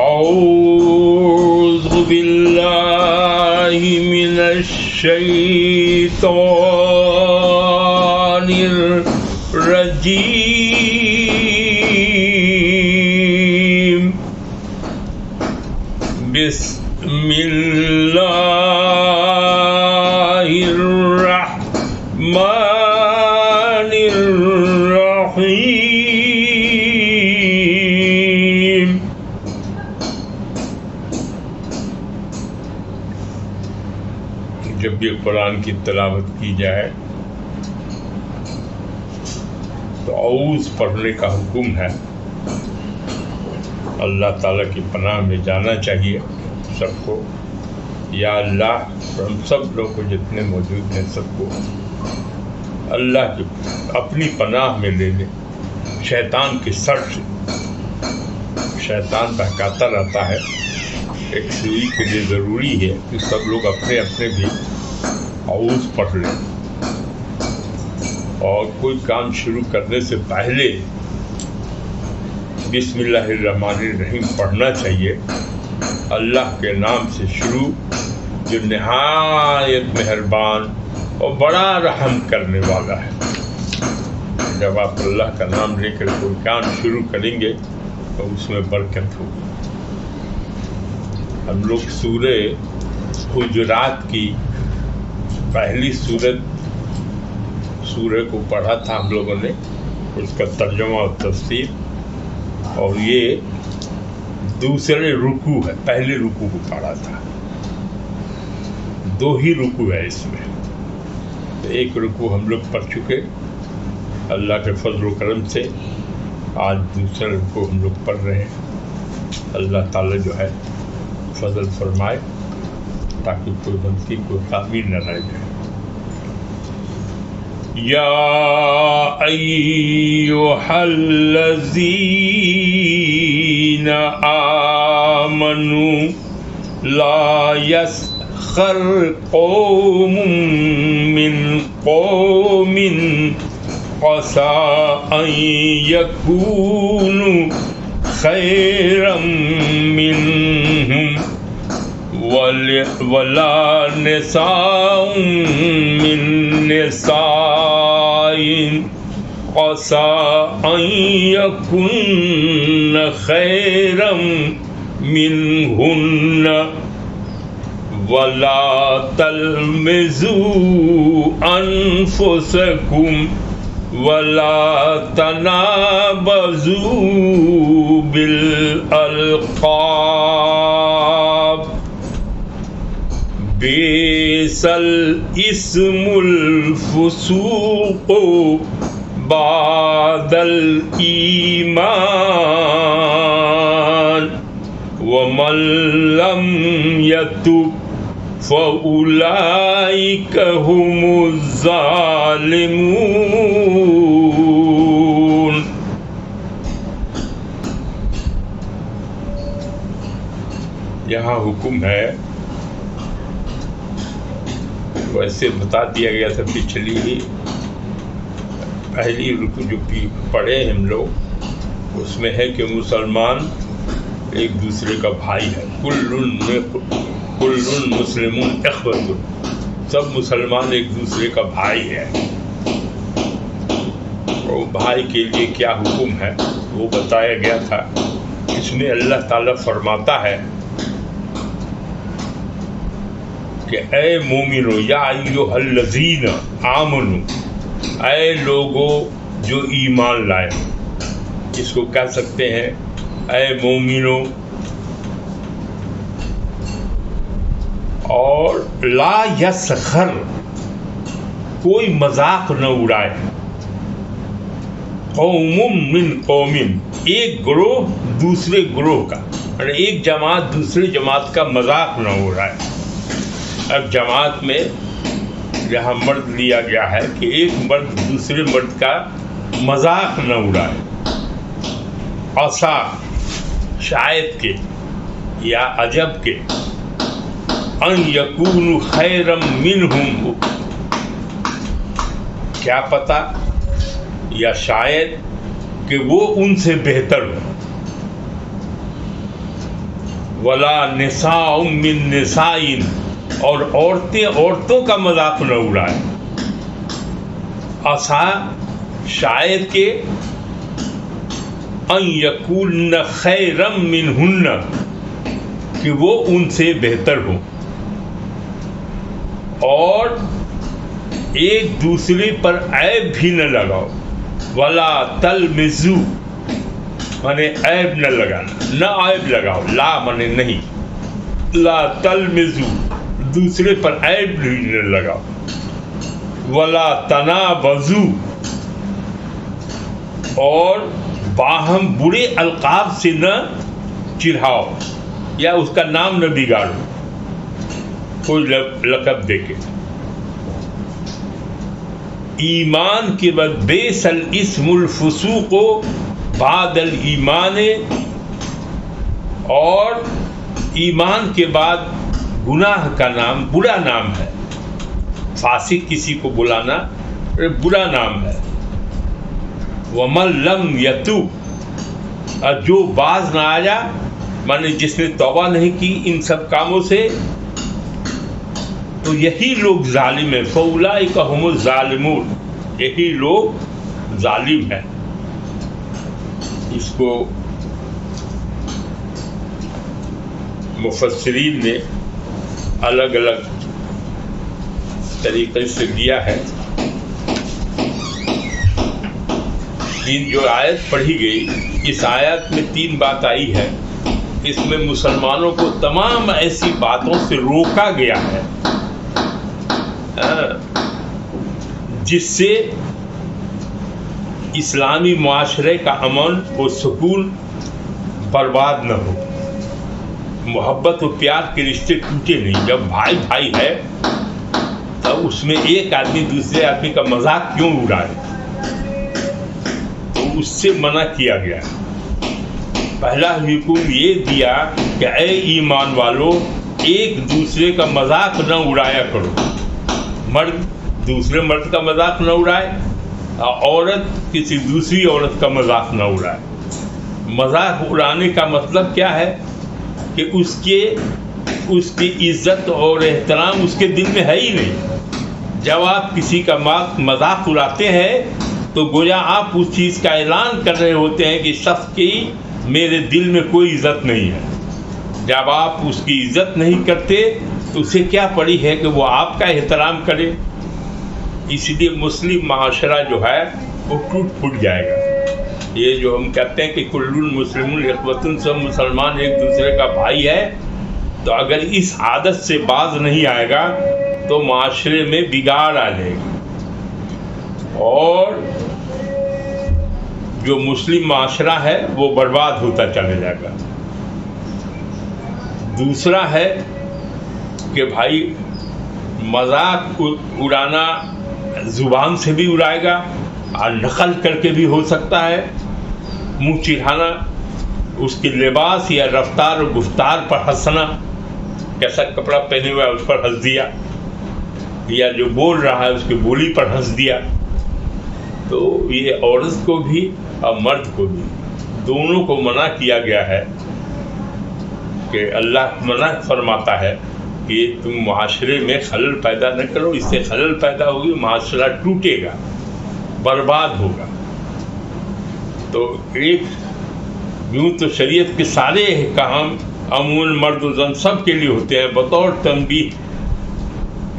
اعوذ باللہ من الشیطان الرجیم بسم اللہ الرحمن الرحیم. جب یہ قرآن کی تلاوت کی جائے تو اعوذ پڑھنے کا حکم ہے. اللہ تعالیٰ کی پناہ میں جانا چاہیے سب کو. یا اللہ ہم سب لوگ کو جتنے موجود ہیں سب کو اللہ کی اپنی پناہ میں لے لے. شیطان کے سر سے شیطان بہکاتا رہتا ہے. ایک سوئی کے لیے ضروری ہے کہ سب لوگ اپنے اپنے بھی اعوذ پڑھ لیں اور کوئی کام شروع کرنے سے پہلے بسم اللہ الرحمن الرحیم پڑھنا چاہیے. اللہ کے نام سے شروع جو نہایت مہربان اور بڑا رحم کرنے والا ہے. جب آپ اللہ کا نام لے کر کوئی کام شروع کریں گے تو اس میں برکت ہوگی. ہم لوگ سورہ حجرات کی پہلی سورہ کو پڑھا تھا ہم لوگوں نے, اس کا ترجمہ اور تفسیر, اور یہ دوسرے رکوع ہے. پہلے رکوع کو پڑھا تھا. 2 ہی رکوع ہے اس میں. ایک رکوع ہم لوگ پڑھ چکے اللہ کے فضل و کرم سے. آج دوسرا رکوع ہم لوگ پڑھ رہے ہیں. اللہ تعالیٰ جو ہے فضل فرمائے تاکہ کوئی غلطی کوئی خامی نہ رہ جائے. یا ایھا الذین آمنوا لا یسخر قوم من قوم عسى ان یکونوا خیرا منهم ولا نساء من نساء عسى أن يكن خيرا منهن ولا تلمزوا أنفسكم ولا تنابزوا بالألقاب بئس الاسم الفسوق بعد الإيمان ومن لم يتب فأولئك هم الظالمون. یہاں حکم ہے, ویسے بتا دیا گیا تھا پچھلی ہی پہلی رکوع جو پڑھے ہم لوگ, اس میں ہے کہ مسلمان ایک دوسرے کا بھائی ہے. کل مسلمون اخوۃ, سب مسلمان ایک دوسرے کا بھائی ہے. اور بھائی کے لیے کیا حکم ہے وہ بتایا گیا تھا. اس میں اللہ تعالیٰ فرماتا ہے کہ اے مومنو, یا ایھا الذین آمنو, اے لوگو جو ایمان لائے. اس کو کہہ سکتے ہیں اے مومنو. اور لا یسخر, کوئی مذاق نہ اڑائے. قوم من قوم, ایک گروہ دوسرے گروہ کا, یعنی ایک جماعت دوسرے جماعت کا مذاق نہ اڑائے. اب جماعت میں جہاں مرد لیا گیا ہے کہ ایک مرد دوسرے مرد کا مذاق نہ اڑائے. عسیٰ, شاید کے یا عجب کے, ان یکونوا خیرا منہم, کیا پتہ یا شاید کہ وہ ان سے بہتر ہو. ولا نساء من نساء، اور عورتیں عورتوں کا مذاق نہ اڑائیں. عسیٰ شاید کہ ان یکون خیرا منہن، کہ وہ ان سے بہتر ہوں. اور ایک دوسرے پر عیب بھی نہ لگاؤ. ولا تلمزو مانے عیب نہ لگانا، نہ عیب لگاؤ. لا مانے نہیں، لا تلمزو دوسرے پر عیب بھی نہ لگاؤ. ولا تنابزو، اور باہم برے القاب سے نہ چڑھاؤ یا اس کا نام نہ بگاڑو کوئی لقب دے کے. ایمان کے بعد بیس الاسم الفسوق بعد الایمان، اور ایمان کے بعد گناہ کا نام برا نام ہے. فاسق کسی کو بلانا برا نام ہے. ومن لم یتوب، اور جو باز نہ آیا مانے جس نے توبہ نہیں کی ان سب کاموں سے، تو یہی لوگ ظالم ہیں. فاولئک هم الظالمون، یہی لوگ ظالم ہیں. اس کو مفسرین نے الگ الگ طریقے سے لیا ہے. جو آیت پڑھی گئی، اس آیت میں 3 بات آئی ہے. اس میں مسلمانوں کو تمام ایسی باتوں سے روکا گیا ہے جس سے اسلامی معاشرے کا امن و سکون برباد نہ ہو. محبت و پیار کے رشتے ٹوٹے نہیں. جب بھائی بھائی ہے تب اس میں ایک آدمی دوسرے آدمی کا مذاق کیوں اڑائے؟ تو اس سے منع کیا گیا. پہلا حکم یہ دیا کہ اے ایمان والو، ایک دوسرے کا مذاق نہ اڑایا کرو. مرد دوسرے مرد کا مذاق نہ اڑائے، عورت کسی دوسری عورت کا مذاق نہ اڑائے. مذاق اڑانے کا مطلب کیا ہے کہ اس کی عزت اور احترام اس کے دل میں ہے ہی نہیں. جب آپ کسی کا مذاق اڑاتے ہیں تو گویا آپ اس چیز کا اعلان کر رہے ہوتے ہیں کہ شخص کی میرے دل میں کوئی عزت نہیں ہے. جب آپ اس کی عزت نہیں کرتے تو اسے کیا پڑی ہے کہ وہ آپ کا احترام کرے. اس لیے مسلم معاشرہ جو ہے وہ ٹوٹ پھوٹ جائے گا. یہ جو ہم کہتے ہیں کہ کل المسلمون اخوۃ، سب مسلمان ایک دوسرے کا بھائی ہے، تو اگر اس عادت سے باز نہیں آئے گا تو معاشرے میں بگاڑ آ جائے گی، اور جو مسلم معاشرہ ہے وہ برباد ہوتا چلا جائے گا. دوسرا ہے کہ بھائی مذاق اڑانا زبان سے بھی اڑائے گا اور نقل کر کے بھی ہو سکتا ہے. منہ چڑھانا، اس کے لباس یا رفتار و گفتار پر ہنسنا، کیسا کپڑا پہنے ہوا ہے اس پر ہنس دیا، یا جو بول رہا ہے اس کی بولی پر ہنس دیا. تو یہ عورت کو بھی اور مرد کو بھی دونوں کو منع کیا گیا ہے کہ اللہ منع فرماتا ہے کہ تم معاشرے میں خلل پیدا نہ کرو. اس سے خلل پیدا ہوگی، معاشرہ ٹوٹے گا، برباد ہوگا. تو ایک یوں تو شریعت کے سارے احکام عموماً مرد و زن سب کے لیے ہوتے ہیں، بطور تنبیہ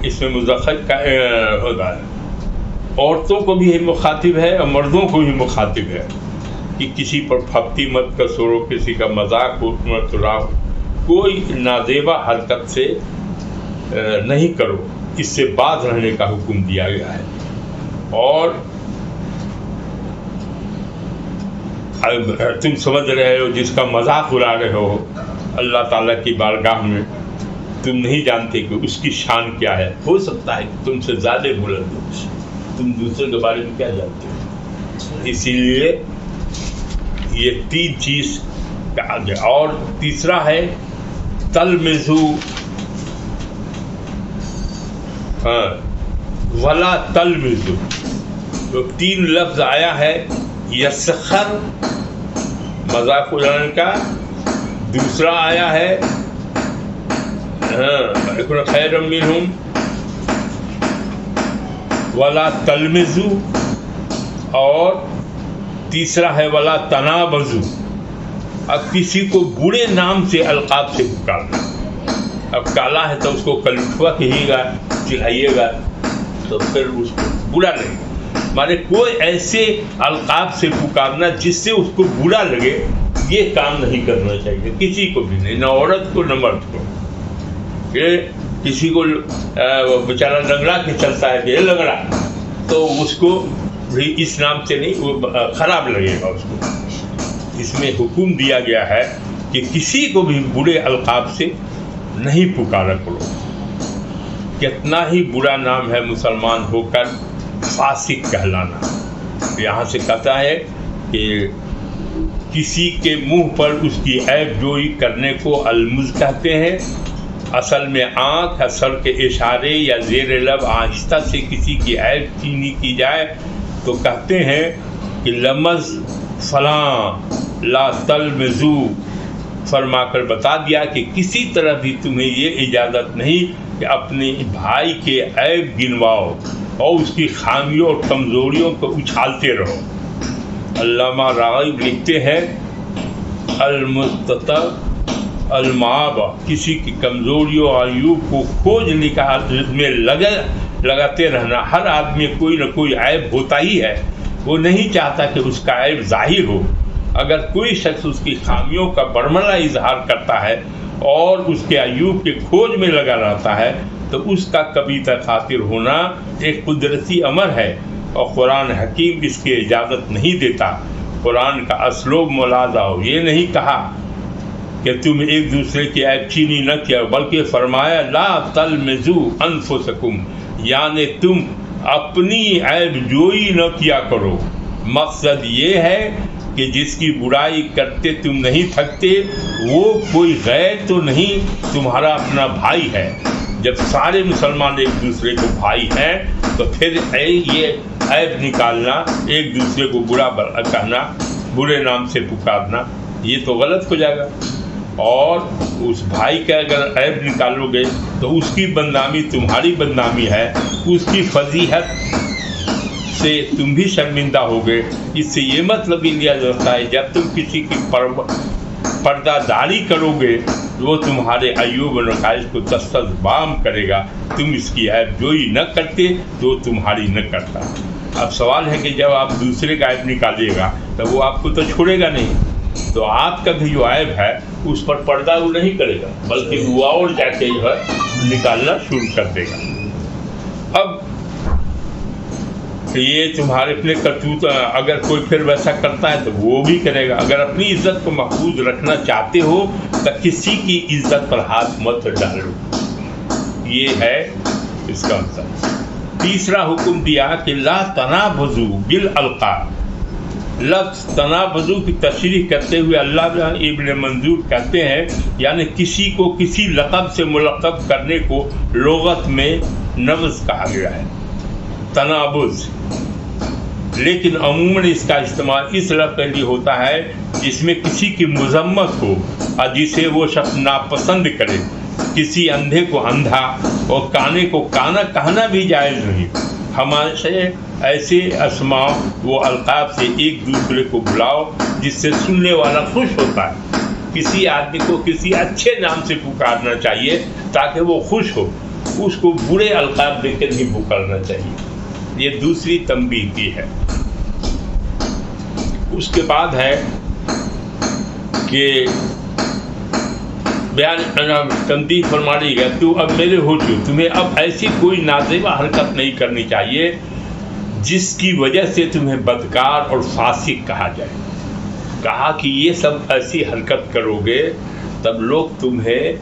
اس میں مذکر کا ہوتا ہے. عورتوں کو بھی مخاطب ہے اور مردوں کو بھی مخاطب ہے کہ کسی پر پھپتی مت کرو، کسی کا مذاق مت اڑاؤ، کوئی نازیبا حرکت سے نہیں کرو. اس سے باز رہنے کا حکم دیا گیا ہے. اور تم سمجھ رہے ہو جس کا مذاق اڑا رہے ہو اللہ تعالیٰ کی بارگاہ میں، تم نہیں جانتے کہ اس کی شان کیا ہے. ہو سکتا ہے کہ تم سے زیادہ بلند ہو، تم دوسرے کے بارے میں کیا جانتے ہو. اسی لیے یہ 3 چیز کہا گیا. اور تیسرا ہے تلمزو، ولا تلمزو. تو 3 لفظ آیا ہے، یسخر مذاق اڑانے کا، دوسرا آیا ہے خیر منہم ولا تلمزو، اور تیسرا ہے ولا تنابزو، اب کسی کو برے نام سے القاب سے پکارنا. اب کالا ہے تو اس کو کلٹوا کہیے گا، چڑھائیے گا تو پھر اس کو برا لگے گا. مانے کوئی ایسے القاب سے پکارنا جس سے اس کو برا لگے، یہ کام نہیں کرنا چاہیے کسی کو بھی نہیں، نہ عورت کو نہ مرد کو. یہ کسی کو بیچارہ لنگڑا کے چلتا ہے کہ یہ لنگڑا، تو اس کو بھی اس نام سے نہیں، وہ خراب لگے گا اس کو. اس میں حکم دیا گیا ہے کہ کسی کو بھی برے القاب سے نہیں پکارا کرو. کتنا ہی برا نام ہے مسلمان ہو کر فاسق کہلانا. یہاں سے کہتا ہے کہ کسی کے منہ پر اس کی عیب جوئی کرنے کو المز کہتے ہیں. اصل میں آنکھ سر کے اشارے یا زیر لب آہستہ سے کسی کی عیب چینی کی جائے تو کہتے ہیں کہ لمز فلاں لا تلمزو، فرما کر بتا دیا کہ کسی طرح بھی تمہیں یہ اجازت نہیں کہ اپنے بھائی کے عیب گنواؤ اور اس کی خامیوں اور کمزوریوں کو اچھالتے رہو. علامہ راغب لکھتے ہیں المستطع المعابہ، کسی کی کمزوریوں اور عیوب کو کھوج نکال میں لگاتے رہنا. ہر آدمی کوئی نہ کوئی عیب ہوتا ہی ہے، وہ نہیں چاہتا کہ اس کا عیب ظاہر ہو. اگر کوئی شخص اس کی خامیوں کا برملا اظہار کرتا ہے اور اس کے عیوب کے کھوج میں لگا رہتا ہے تو اس کا کبھی خاطر ہونا ایک قدرتی امر ہے، اور قرآن حکیم اس کی اجازت نہیں دیتا. قرآن کا اسلوب ملاحظہ ہو، یہ نہیں کہا کہ تم ایک دوسرے کی عیب چینی نہ کیا، بلکہ فرمایا لا تلمزو انفسکم، یعنی تم اپنی عیب جوئی نہ کیا کرو. مقصد یہ ہے کہ جس کی برائی کرتے تم نہیں تھکتے وہ کوئی غیر تو نہیں، تمہارا اپنا بھائی ہے. جب سارے مسلمان ایک دوسرے کو بھائی ہیں تو پھر یہ عیب نکالنا، ایک دوسرے کو برا کہنا، برے نام سے پکارنا، یہ تو غلط ہو جائے گا. اور اس بھائی کا اگر عیب نکالو گے تو اس کی بدنامی تمہاری بدنامی ہے، اس کی فضیحت سے تم بھی شرمندہ ہوگے. اس سے یہ مطلب بھی لیا جاتا ہے جب تم کسی کی پردہ داری کرو گے وہ تمہارے عیوب و نقائص کو تستذبام کرے گا. تم اس کی عیب جوئی نہ کرتے تو تمہاری نہ کرتا. اب سوال ہے کہ جب آپ دوسرے کا عیب نکالیے گا تو وہ آپ کو تو چھوڑے گا نہیں، تو آپ کا بھی جو عیب ہے اس پر پردہ وہ نہیں کرے گا، بلکہ وہ اور جا کے جو ہے نکالنا شروع کر دے گا. اب یہ تمہارے اپنے کرتوت، اگر کوئی پھر ویسا کرتا ہے تو وہ بھی کرے گا. اگر اپنی عزت کو محفوظ رکھنا چاہتے ہو تو کسی کی عزت پر ہاتھ مت ڈالو. یہ ہے اس کا مطلب. تیسرا حکم دیا کہ لا تنابزوا بالالقاب. لفظ تنابزوا کی تشریح کرتے ہوئے اللہ ابن منظور کہتے ہیں یعنی کسی کو کسی لقب سے ملقب کرنے کو لغت میں نبض کہا گیا ہے، تنابز. لیکن عموماً اس کا استعمال اس لفظ کے لیے ہوتا ہے جس میں کسی کی مذمت ہو اور جسے وہ شخص ناپسند کرے. کسی اندھے کو اندھا اور کانے کو کانا کہنا بھی جائز نہیں. ہمارے ایسے اسماء و القاب سے ایک دوسرے کو بلاؤ جس سے سننے والا خوش ہوتا ہے. کسی آدمی کو کسی اچھے نام سے پکارنا چاہیے تاکہ وہ خوش ہو، اس کو برے القاب دے کر نہیں پکارنا چاہیے. یہ دوسری تنبیہ کی ہے. اس کے بعد ہے کہ بیان تنبیہ فرما لی گیا تو اب میرے ہو جو تمہیں اب ایسی کوئی نازیبہ حرکت نہیں کرنی چاہیے جس کی وجہ سے تمہیں بدکار اور فاسق کہا جائے. کہا کہ یہ سب ایسی حرکت کرو گے تب لوگ تمہیں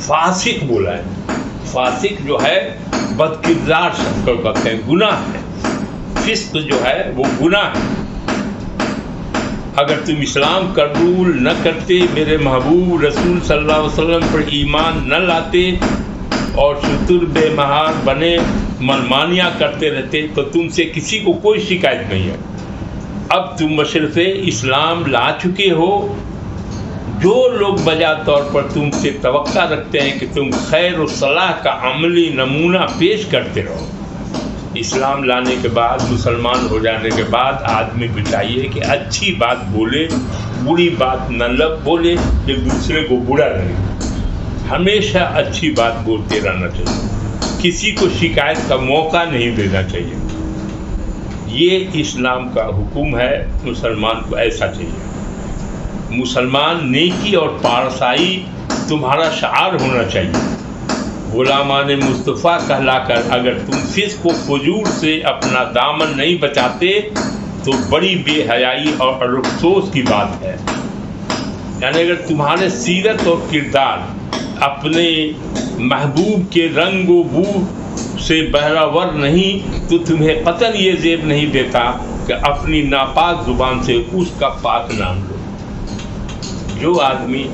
فاسق بلائیں. فاسق جو ہے بد کردار شخص کو کہتے ہیں، گناہ ہے. فسق جو ہے وہ گناہ ہے. اگر تم اسلام قبول نہ کرتے، میرے محبوب رسول صلی اللہ علیہ وسلم پر ایمان نہ لاتے اور شتر بے مہار بنے منمانیاں کرتے رہتے تو تم سے کسی کو کوئی شکایت نہیں ہے. اب تم مشرف اسلام لا چکے ہو، جو لوگ بجا طور پر تم سے توقع رکھتے ہیں کہ تم خیر و صلاح کا عملی نمونہ پیش کرتے رہو. اسلام لانے کے بعد، مسلمان ہو جانے کے بعد آدمی کو چاہیے کہ اچھی بات بولے، بری بات نہ بولے، ایک دوسرے کو برا لگے. ہمیشہ اچھی بات بولتے رہنا چاہیے، کسی کو شکایت کا موقع نہیں دینا چاہیے. یہ اسلام کا حکم ہے، مسلمان کو ایسا چاہیے. مسلمان نیکی اور پارسائی تمہارا شعار ہونا چاہیے. غلامان مصطفیٰ کہلا کر اگر تم فسق و فجور سے اپنا دامن نہیں بچاتے تو بڑی بے حیائی اور افسوس کی بات ہے. یعنی اگر تمہارے سیرت اور کردار اپنے محبوب کے رنگ و بو سے بہراور نہیں تو تمہیں قطعاً یہ زیب نہیں دیتا کہ اپنی ناپاک زبان سے اس کا پاک نام لو. جو آدمی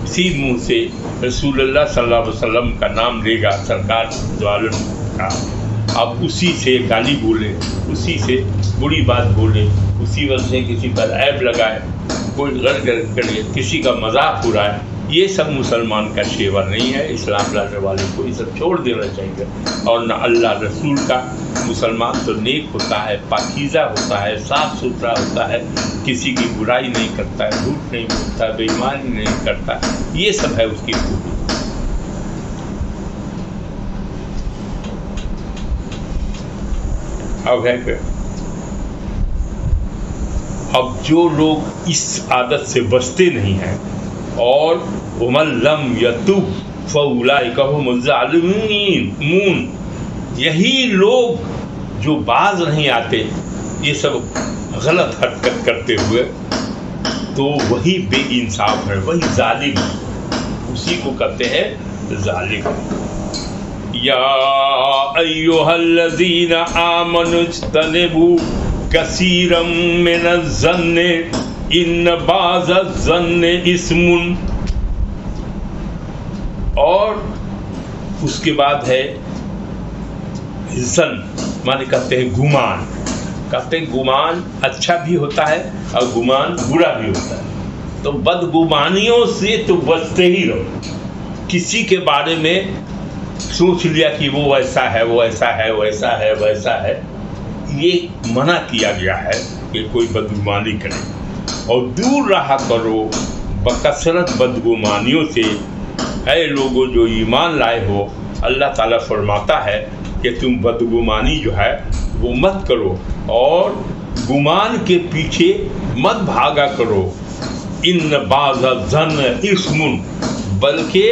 اسی منہ سے رسول اللہ صلی اللہ علیہ وسلم کا نام لے گا، سرکار دو عالم کا، اب اسی سے گالی بولے، اسی سے بری بات بولے، اسی وجہ سے کسی پر عیب لگائے، کوئی غلط کرے، کسی کا مذاق اڑائے، یہ سب مسلمان کا شیوا نہیں ہے. اسلام لانے والے کو یہ سب چھوڑ دینا چاہیے. اور نہ اللہ رسول کا. مسلمان تو نیک ہوتا ہے، پاکیزہ ہوتا ہے، صاف ستھرا ہوتا ہے، کسی کی برائی نہیں کرتا ہے، جھوٹ نہیں بولتا، بے ایمانی نہیں کرتا. یہ سب ہے اس کی خوبی. اب ہے کہ اب جو لوگ اس عادت سے بچتے نہیں ہیں اور وَمَن لَّمْ يَتُبْ فَأُولَٰئِكَ هُمُ الظَّالِمُونَ، یہی لوگ جو باز نہیں آتے یہ سب غلط حرکت کرتے ہوئے، تو وہی بے انصاف ہے، وہی ظالم ہے، اسی کو کہتے ہیں ظالم. یا ایھا الذین آمنوا اجتنبوا کثیرا من الظن ان بعض الظن اثم. اور اس کے بعد ہے ظن، مانے کہتے ہیں گمان. کہتے ہیں گمان اچھا بھی ہوتا ہے اور گمان برا بھی ہوتا ہے. تو بدگمانیوں سے تو بچتے ہی رہو. کسی کے بارے میں سوچ لیا کہ وہ ایسا ہے، وہ ایسا ہے، وہ ایسا ہے، وہ ایسا ہے، یہ منع کیا گیا ہے کہ کوئی بدگمانی کرے. اور دور رہا کرو بکثرت بدگمانیوں سے. اے لوگوں جو ایمان لائے ہو، اللہ تعالیٰ فرماتا ہے کہ تم بدگمانی جو ہے وہ مت کرو اور گمان کے پیچھے مت بھاگا کرو. ان بعض الظن اثم، بلکہ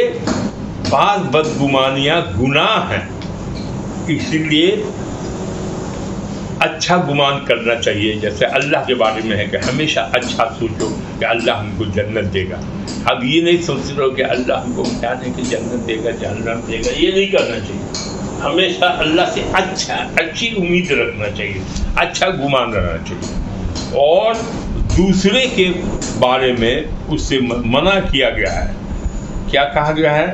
بعض بدگمانیاں گناہ ہیں. اس لیے اچھا گمان کرنا چاہیے. جیسے اللہ کے بارے میں ہے کہ ہمیشہ اچھا سوچو کہ اللہ ہم کو جنت دے گا. اب یہ نہیں سوچ رہے ہو کہ اللہ ہم کو کیا نہیں کہ جنت دے گا، جہنم دے گا. یہ نہیں کرنا چاہیے. ہمیشہ اللہ سے اچھی امید رکھنا چاہیے، اچھا گمان رہنا چاہیے. اور دوسرے کے بارے میں اس سے منع کیا گیا ہے. کیا کہا گیا ہے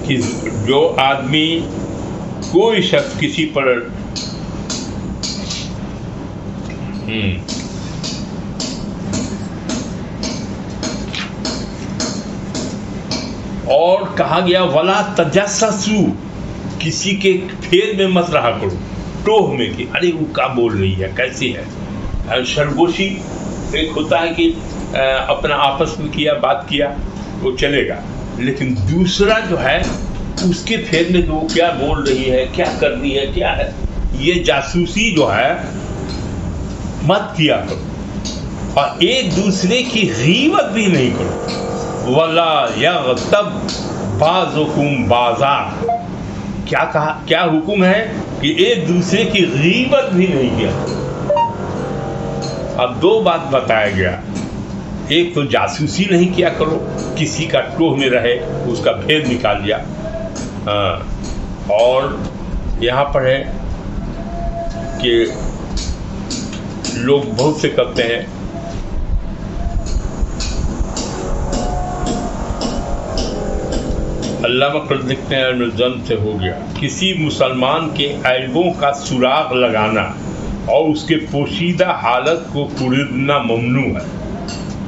کہ جو آدمی، کوئی شخص کسی پر اور کہا گیا ولا تجسسوا، کسی کے پھیر میں مت رہا کرو، ٹوہ میں کہ ارے وہ کیا بول رہی ہے، کیسی ہے. سرگوشی ایک ہوتا ہے کہ اپنا آپس میں کیا، بات کیا، وہ چلے گا. لیکن دوسرا جو ہے اس کے پھیر میں کہ وہ کیا بول رہی ہے، کیا کر رہی ہے، کیا ہے، یہ جاسوسی جو ہے مت کیا کرو. اور ایک دوسرے کی غیبت بھی نہیں کرو. وَلَا يَغْتَبْ بَعْضُكُمْ بَعْضًا، کیا کہا، کیا حکم ہے کہ ایک دوسرے کی غیبت بھی نہیں کیا. اب دو بات بتایا گیا. ایک تو جاسوسی نہیں کیا کرو، کسی کا ٹوہ میں رہے اس کا بھید نکال لیا. اور یہاں پر ہے کہ لوگ بہت سے کرتے ہیں علامہ قد لکھتے ہیں ظن سے ہو گیا کسی مسلمان کے عیبوں کا سراغ لگانا اور اس کے پوشیدہ حالت کو خریدنا ممنوع ہے.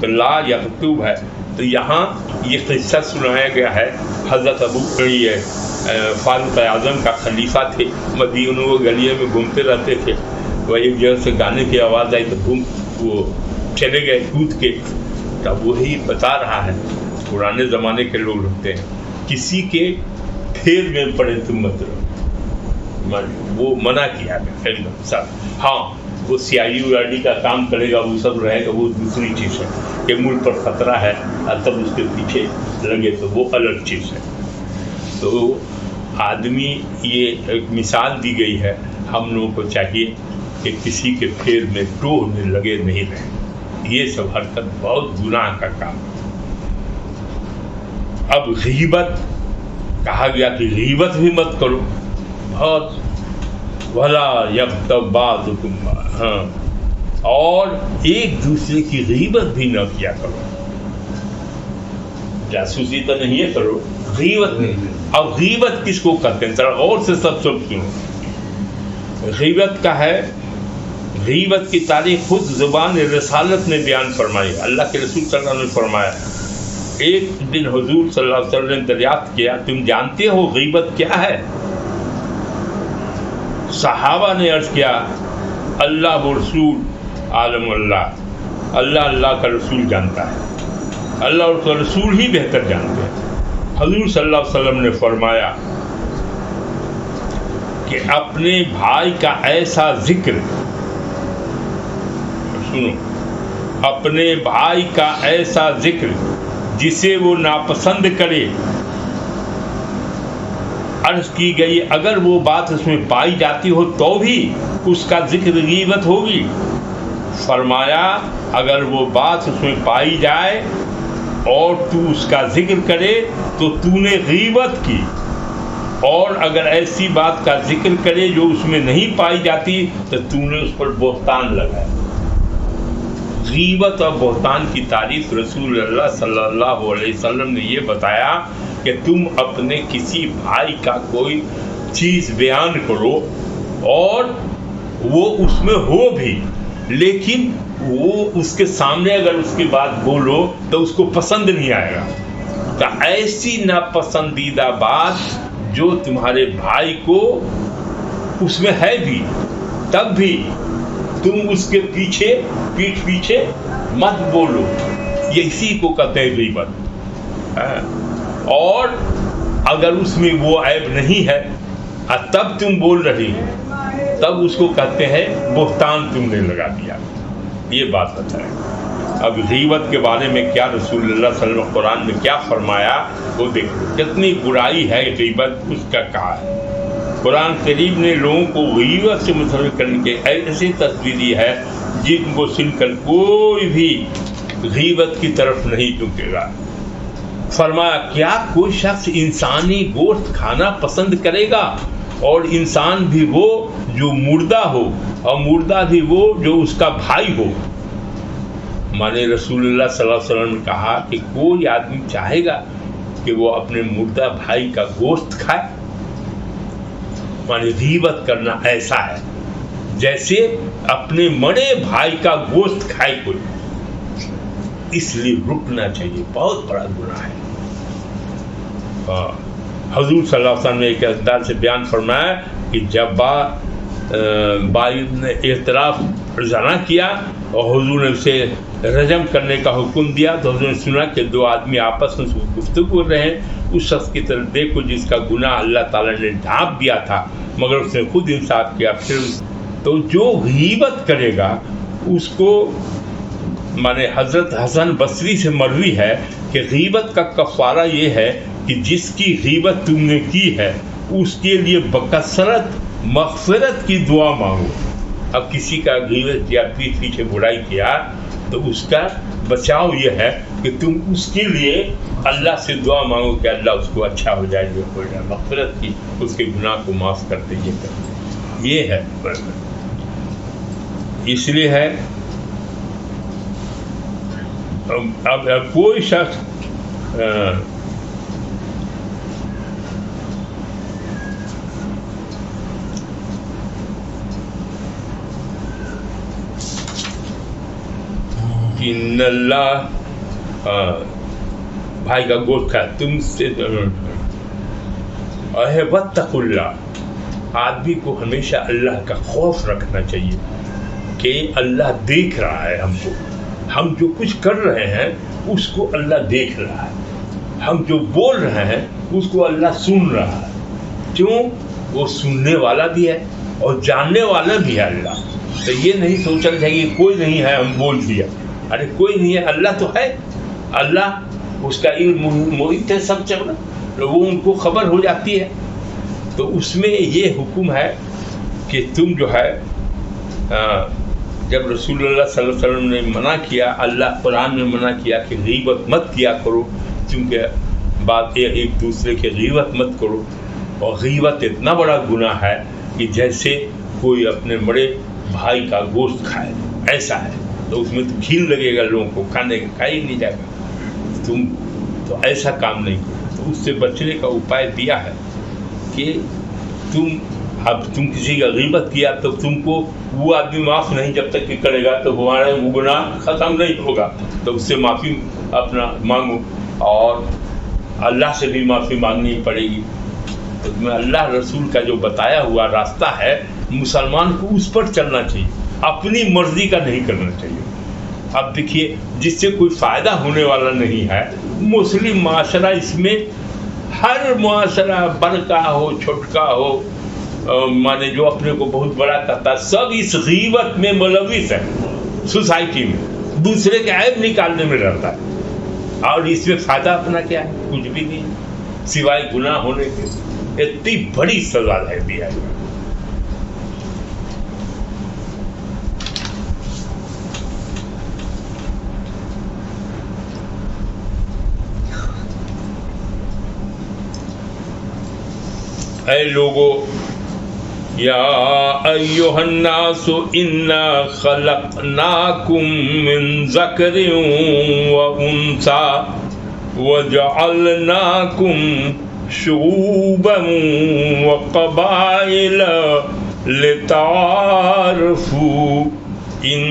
تو لا یکتب ہے. تو یہاں یہ قصہ سنایا گیا ہے. حضرت فاروق اعظم کا خلیفہ تھے، مدینہ و گلیے میں گھومتے رہتے تھے. وہ ایک جگہ سے گانے کی آواز آئی تو وہ چلے گئے کود کے. تب وہی بتا رہا ہے، پرانے زمانے کے لوگ رکھتے ہیں کسی کے پھیر میں پڑے تم مت رہو، وہ منع کیا ہے ایک دم سب. ہاں وہ سیاہی ویاہی کا کام کرے گا، وہ سب رہے گا، وہ دوسری چیز ہے. کہ ملک پر خطرہ ہے اور تب اس کے پیچھے لگے تو وہ الگ چیز ہے. تو آدمی، یہ ایک مثال دی گئی ہے. ہم لوگوں کو چاہیے کہ کسی کے پھیر میں ٹوہ لگے نہیں رہے. یہ سب حرکت بہت گناہ کا کام ہے. اب غیبت کہا گیا کہ غیبت بھی مت کرو. بہت بھلا یغتب بعضکم بعضا، ہاں، اور ایک دوسرے کی غیبت بھی نہ کیا کرو. جاسوسی تو نہیں ہے کرو، غیبت نہیں. اب غیبت کس کو کہتے ہیں ذرا غور سے سب سنو. غیبت کا ہے، غیبت کی تاریخ خود زبان رسالت نے بیان فرمائی. اللہ کے رسول صلی اللہ علیہ وسلم نے فرمایا. ایک دن حضور صلی اللہ علیہ وسلم نے دریافت کیا، تم جانتے ہو غیبت کیا ہے؟ صحابہ نے عرض کیا، اللہ و رسول عالم اللہ، اللہ کا رسول جانتا ہے، اللہ اور اس کا رسول ہی بہتر جانتے ہیں. حضور صلی اللہ علیہ وسلم نے فرمایا کہ اپنے بھائی کا ایسا ذکر، سنو، اپنے بھائی کا ایسا ذکر جسے وہ ناپسند کرے. عرض کی گئی اگر وہ بات اس میں پائی جاتی ہو تو بھی اس کا ذکر غیبت ہوگی. فرمایا اگر وہ بات اس میں پائی جائے اور تو اس کا ذکر کرے تو تو نے غیبت کی، اور اگر ایسی بات کا ذکر کرے جو اس میں نہیں پائی جاتی تو تو نے اس پر بہتان لگایا. غیبت اور بہتان کی تعریف رسول اللہ صلی اللہ علیہ وسلم نے یہ بتایا کہ تم اپنے کسی بھائی کا کوئی چیز بیان کرو اور وہ اس میں ہو بھی، لیکن وہ اس کے سامنے اگر اس کی بات بولو تو اس کو پسند نہیں آئے گا. تو ایسی ناپسندیدہ بات جو تمہارے بھائی کو اس میں ہے بھی، تب بھی تم اس کے پیٹھ پیچھے مت بولو. یہ اسی کو کہتے ہیں غیبت. اور اگر اس میں وہ عیب نہیں ہے اور تب تم بول رہی ہو تب اس کو کہتے ہیں بہتان تم نے لگا دیا. یہ بات بتائیں. اب غیبت کے بارے میں کیا رسول اللہ صلی اللہ علیہ وسلم قرآن میں کیا فرمایا وہ دیکھو. کتنی برائی ہے غیبت، اس کا کہا ہے. قرآن کریم نے لوگوں کو غیبت سے متفرق کرنے کے ایسی تصویر دی ہے جن کو سن کر کوئی بھی غیبت کی طرف نہیں جھکے گا. فرمایا کیا کوئی شخص انسانی گوشت کھانا پسند کرے گا، اور انسان بھی وہ جو مردہ ہو اور مردہ بھی وہ جو اس کا بھائی ہو. ہمارے رسول اللہ صلی اللہ علیہ وسلم نے کہا کہ کوئی آدمی چاہے گا کہ وہ اپنے مردہ بھائی کا گوشت کھائے. مانے غیبت کرنا ایسا ہے جیسے اپنے مرے بھائی کا گوشت کھائے کوئی. اس لیے رکنا چاہیے، بہت بڑا گناہ ہے. حضور صلی اللہ علیہ وسلم نے ایک انداز سے بیان فرمایا کہ جب باعث نے اعتراف زنا کیا اور حضور نے اسے رجم کرنے کا حکم دیا تو حضور نے سنا کہ دو آدمی آپس میں گفتگو کر رہے ہیں. اس شخص کی طرف دیکھو جس کا گناہ اللہ تعالیٰ نے ڈھانپ دیا تھا مگر اس نے خود انصاف کیا. پھر تو جو غیبت کرے گا اس کو، مانے حضرت حسن بصری سے مروی ہے کہ غیبت کا کفارہ یہ ہے کہ جس کی غیبت تم نے کی ہے اس کے لیے بکثرت مغفرت کی دعا مانگو. اب کسی کا غیبت کیا، پیٹھ پیچھے برائی کیا، تو اس کا بچاؤ یہ ہے کہ تم اس کے لیے اللہ سے دعا مانگو کہ اللہ اس کو اچھا ہو جائے، جو ہو جائے، مغفرت کی، اس کے گناہ کو معاف کر دے. یہ ہے. اس لیے ہے اب کوئی شخص کہ ان اللہ بھائی کا گوشت کھایا تم سے واتقوا اللہ، آدمی کو ہمیشہ اللہ کا خوف رکھنا چاہیے کہ اللہ دیکھ رہا ہے ہم کو، ہم جو کچھ کر رہے ہیں اس کو اللہ دیکھ رہا ہے، ہم جو بول رہے ہیں اس کو اللہ سن رہا ہے. کیوں؟ وہ سننے والا بھی ہے اور جاننے والا بھی ہے اللہ. تو یہ نہیں سوچنا چاہیے کوئی نہیں ہے ہم بول دیا، ارے کوئی نہیں ہے، اللہ تو ہے. اللہ اس کا علم محیط ہے سب جگہ، وہ ان کو خبر ہو جاتی ہے. تو اس میں یہ حکم ہے کہ تم جو ہے جب رسول اللہ صلی اللہ علیہ وسلم نے منع کیا، اللہ قرآن میں منع کیا کہ غیبت مت کیا کرو، کیونکہ بات ایک دوسرے کے غیبت مت کرو. اور غیبت اتنا بڑا گناہ ہے کہ جیسے کوئی اپنے بڑے بھائی کا گوشت کھائے، ایسا ہے. تو اس میں تو گھن لگے گا لوگوں کو، کھانے کا کھا ہی نہیں جائے گا. تم تو ایسا کام نہیں کرو. تو اس سے بچنے کا اپائے دیا ہے کہ تم کسی کا غیبت کیا تو تم کو وہ آدمی معاف نہیں جب تک کہ کرے گا تو ہمارا وہ گناہ ختم نہیں ہوگا. تو اس سے معافی اپنا مانگو اور اللہ سے بھی معافی مانگنی پڑے گی. تو میں اللہ رسول کا جو بتایا ہوا راستہ ہے مسلمان کو اس پر چلنا چاہیے، اپنی مرضی کا نہیں کرنا چاہیے. اب دیکھیے جس سے کوئی فائدہ ہونے والا نہیں ہے، مسلم معاشرہ اس میں ہر معاشرہ بڑکا ہو چھوٹکا ہو، مانے جو اپنے کو بہت بڑا کرتا ہے، سب اس غیبت میں ملوث ہے. سوسائٹی میں دوسرے کے عیب نکالنے میں رہتا ہے، اور اس میں فائدہ اپنا کیا ہے؟ کچھ بھی نہیں سوائے گناہ ہونے کے. اتنی بڑی سزا ہے دیا ہے. اے لوگو، یا ایھا الناس انا خلقناکم من ذکر و انثی وجعلناکم شعوبا وقبائل لتعارفوا ان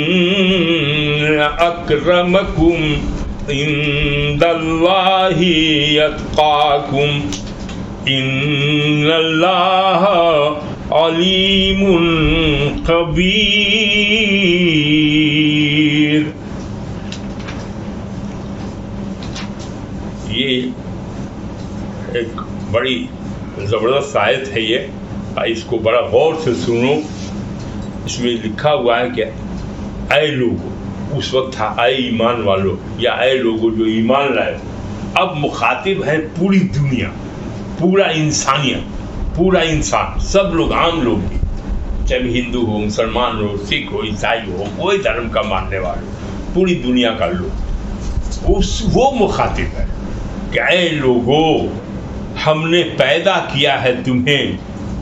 اکرمکم عند اللہ یتقاکم ان اللہ علیم خبیر. یہ ایک بڑی زبردست آیت ہے یہ، اس کو بڑا غور سے سنو. اس میں لکھا ہوا ہے کہ اے لوگو، اس وقت تھا اے ایمان والو یا اے لوگو جو ایمان لائے. اب مخاطب ہے پوری دنیا، پورا انسانیت، پورا انسان، سب لوگ، عام لوگ بھی، چاہے ہندو ہو، مسلمان ہو، سکھ ہو، عیسائی ہو، کوئی دھرم کا ماننے والے، پوری دنیا کا لوگ. وہ مخاطب ہے کہ اے لوگو، ہم نے پیدا کیا ہے تمہیں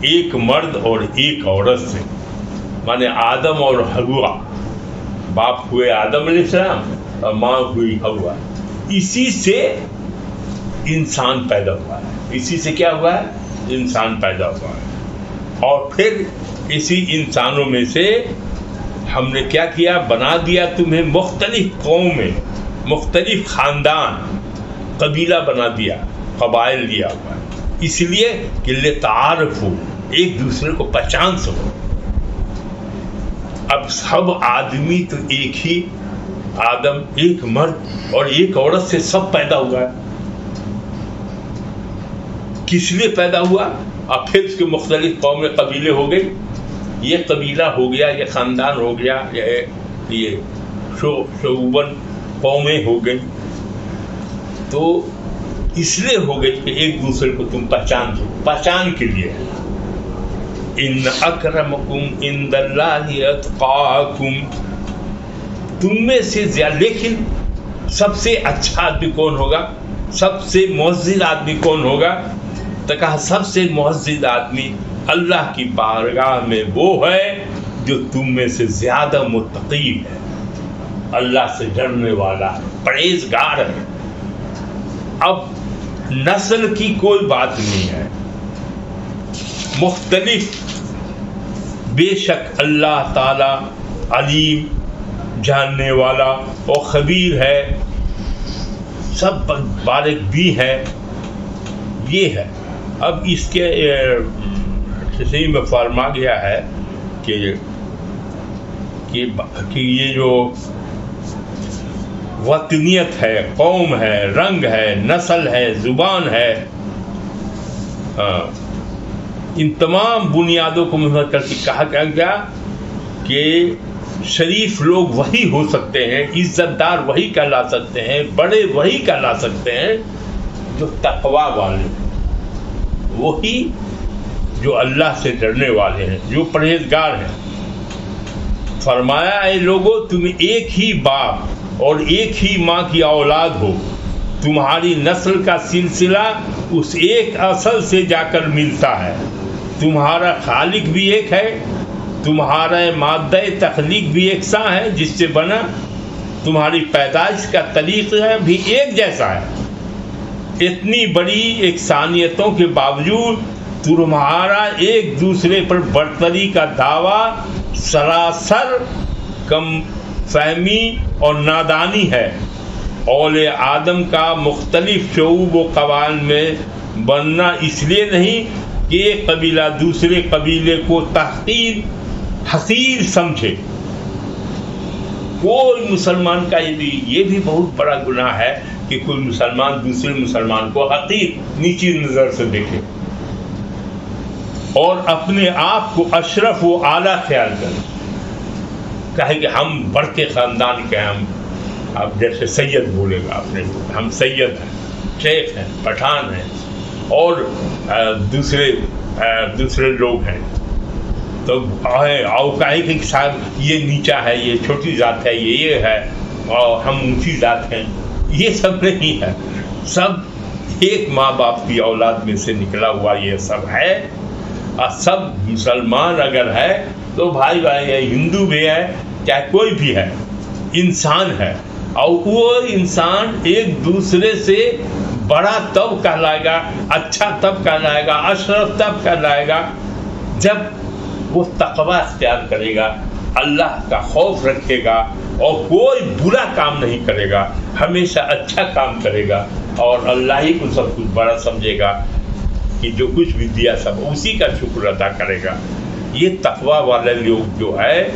ایک مرد اور ایک عورت سے، مانے آدم اور حوا. باپ ہوئے آدم علیہ السلام اور ماں ہوئی حوا. اسی سے انسان پیدا ہوا ہے. اسی سے کیا ہوا ہے؟ انسان پیدا ہوا ہے. اور پھر اسی انسانوں میں سے ہم نے کیا کیا؟ بنا دیا تمہیں مختلف قومیں، مختلف خاندان، قبیلہ بنا دیا، قبائل دیا ہوا ہے. اس لیے کہ لتعارفوا، ایک دوسرے کو پہچان سکو. اب سب آدمی تو ایک ہی آدم، ایک مرد اور ایک عورت سے سب پیدا ہوا ہے. کس لیے پیدا ہوا؟ اب پھر اس کے مختلف قومیں، قبیلے ہو گئی. یہ قبیلہ ہو گیا، یہ خاندان ہو گیا، یہ شعوباً قومیں ہو گئی. تو اس لیے ہو گئی کہ ایک دوسرے کو تم پہچان دو، پہچان کے لیے. ان اکرمکم عند اللہ اتقاکم، تم میں سے زیادہ، لیکن سب سے اچھا آدمی کون ہوگا؟ سب سے معزز آدمی کون ہوگا؟ تو کہا سب سے معزز آدمی اللہ کی بارگاہ میں وہ ہے جو تم میں سے زیادہ متقی ہے، اللہ سے ڈرنے والا، پرہیزگار ہے. اب نسل کی کوئی بات نہیں ہے، مختلف، بے شک اللہ تعالی علیم جاننے والا اور خبیر ہے، سب بارک بھی ہے، یہ ہے۔ اب اس کے صحیح میں فرما گیا ہے کہ یہ جو وطنیت ہے، قوم ہے، رنگ ہے، نسل ہے، زبان ہے، ان تمام بنیادوں کو محور کر کے کہا گیا کہ شریف لوگ وہی ہو سکتے ہیں، عزت دار وہی کہلا سکتے ہیں، بڑے وہی کہلا سکتے ہیں جو تقویٰ والے ہیں، وہی جو اللہ سے ڈرنے والے ہیں، جو پرہیزگار ہیں۔ فرمایا اے لوگو، تم ایک ہی باپ اور ایک ہی ماں کی اولاد ہو، تمہاری نسل کا سلسلہ اس ایک اصل سے جا کر ملتا ہے، تمہارا خالق بھی ایک ہے، تمہارا مادہ تخلیق بھی یکساں ہے جس سے بنا، تمہاری پیدائش کا طریقہ بھی ایک جیسا ہے۔ اتنی بڑی یکسانیتوں کے باوجود تمہارا ایک دوسرے پر برتری کا دعویٰ سراسر کم فہمی اور نادانی ہے۔ اول آدم کا مختلف شعوب و قبائل میں بننا اس لیے نہیں کہ ایک قبیلہ دوسرے قبیلے کو حقیر سمجھے۔ کوئی مسلمان کا یہ بھی بہت بڑا گناہ ہے کہ کوئی مسلمان دوسرے مسلمان کو حقیر نیچی نظر سے دیکھے اور اپنے آپ کو اشرف و اعلیٰ خیال کرے، کہے کہ ہم بڑھتے خاندان کے ہیں، ہم اب جیسے سید بولے گا اپنے کو، ہم سید ہیں، شیخ ہیں، پٹھان ہیں اور دوسرے لوگ ہیں، تو کہے کہ صاحب یہ نیچا ہے، یہ چھوٹی ذات ہے، یہ ہے اور ہم اونچی ذات ہیں۔ یہ سب نہیں ہے، سب ایک ماں باپ کی اولاد میں سے نکلا ہوا یہ سب ہے، اور سب مسلمان اگر ہے تو بھائی بھائی ہے، ہندو بھی ہے، چاہے کوئی بھی ہے، انسان ہے، اور وہ انسان ایک دوسرے سے بڑا تب کہلائے گا، اچھا تب کہلائے گا، اشرف تب کہلائے گا جب وہ تقویٰ اختیار کرے گا، اللہ کا خوف رکھے گا اور کوئی برا کام نہیں کرے گا، ہمیشہ اچھا کام کرے گا اور اللہ ہی کو سب کچھ بڑا سمجھے گا کہ جو کچھ بھی دیا سب اسی کا شکر ادا کرے گا۔ یہ تقویٰ والے لوگ جو ہے،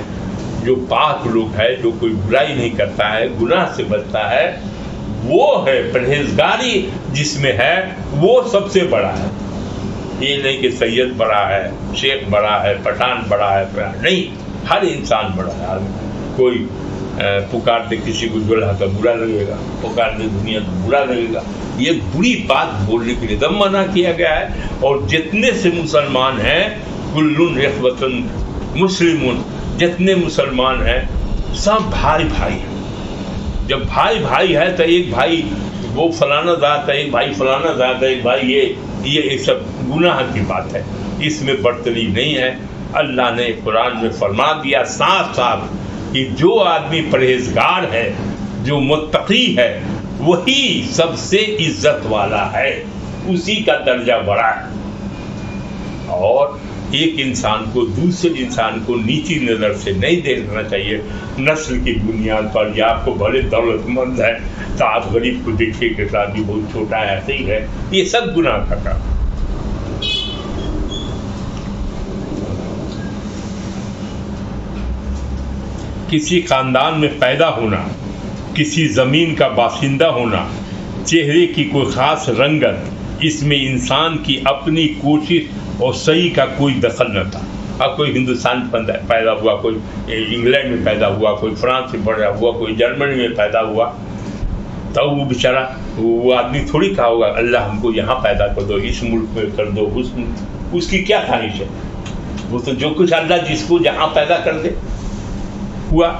جو پاک لوگ ہے، جو کوئی برائی نہیں کرتا ہے، گناہ سے بچتا ہے، وہ ہے پرہیزگاری جس میں ہے، وہ سب سے بڑا ہے۔ یہ نہیں کہ سید بڑا ہے، شیخ بڑا ہے، پٹھان بڑا ہے، نہیں، ہر انسان بڑا ہے۔ کوئی پکار دے کسی کو جولہا تو برا لگے گا، پکار دے دنیا تو برا لگے گا۔ یہ بری بات بولنے کے لیے دم منع کیا گیا ہے، اور جتنے سے مسلمان ہیں، کل اخوۃ مسلمون، جتنے مسلمان ہیں سب بھائی بھائی ہیں۔ جب بھائی بھائی ہے تو ایک بھائی وہ فلانا ذات ہے، ایک بھائی فلانا ذات ہے، ایک بھائی یہ سب گناہ کی بات ہے، اس میں برتری نہیں ہے۔ اللہ نے قرآن میں فرما دیا صاف صاف کہ جو آدمی پرہیزگار ہے، جو متقی ہے، وہی سب سے عزت والا ہے، اسی کا درجہ بڑا ہے۔ اور ایک انسان کو دوسرے انسان کو نیچی نظر سے نہیں دیکھنا چاہیے نسل کی بنیاد پر، یا آپ کو بڑے دولت مند ہے تو آپ غریب کو دیکھیے کہ آدمی بہت چھوٹا ہے، ایسے ہی ہے، یہ سب گناہ کا کام۔ کسی خاندان میں پیدا ہونا، کسی زمین کا باشندہ ہونا، چہرے کی کوئی خاص رنگت، اس میں انسان کی اپنی کوشش اور صحیح کا کوئی دخل نہ تھا۔ اب کوئی ہندوستان پیدا ہوا، کوئی انگلینڈ میں پیدا ہوا، کوئی فرانس میں پیدا ہوا، کوئی جرمنی میں پیدا ہوا، تو وہ بیچارہ وہ آدمی تھوڑی کہا ہوگا اللہ ہم کو یہاں پیدا کر دو، اس ملک میں کر دو، اس کی کیا خواہش ہے؟ وہ تو جو کچھ اللہ جس کو جہاں پیدا کر دے ہوا۔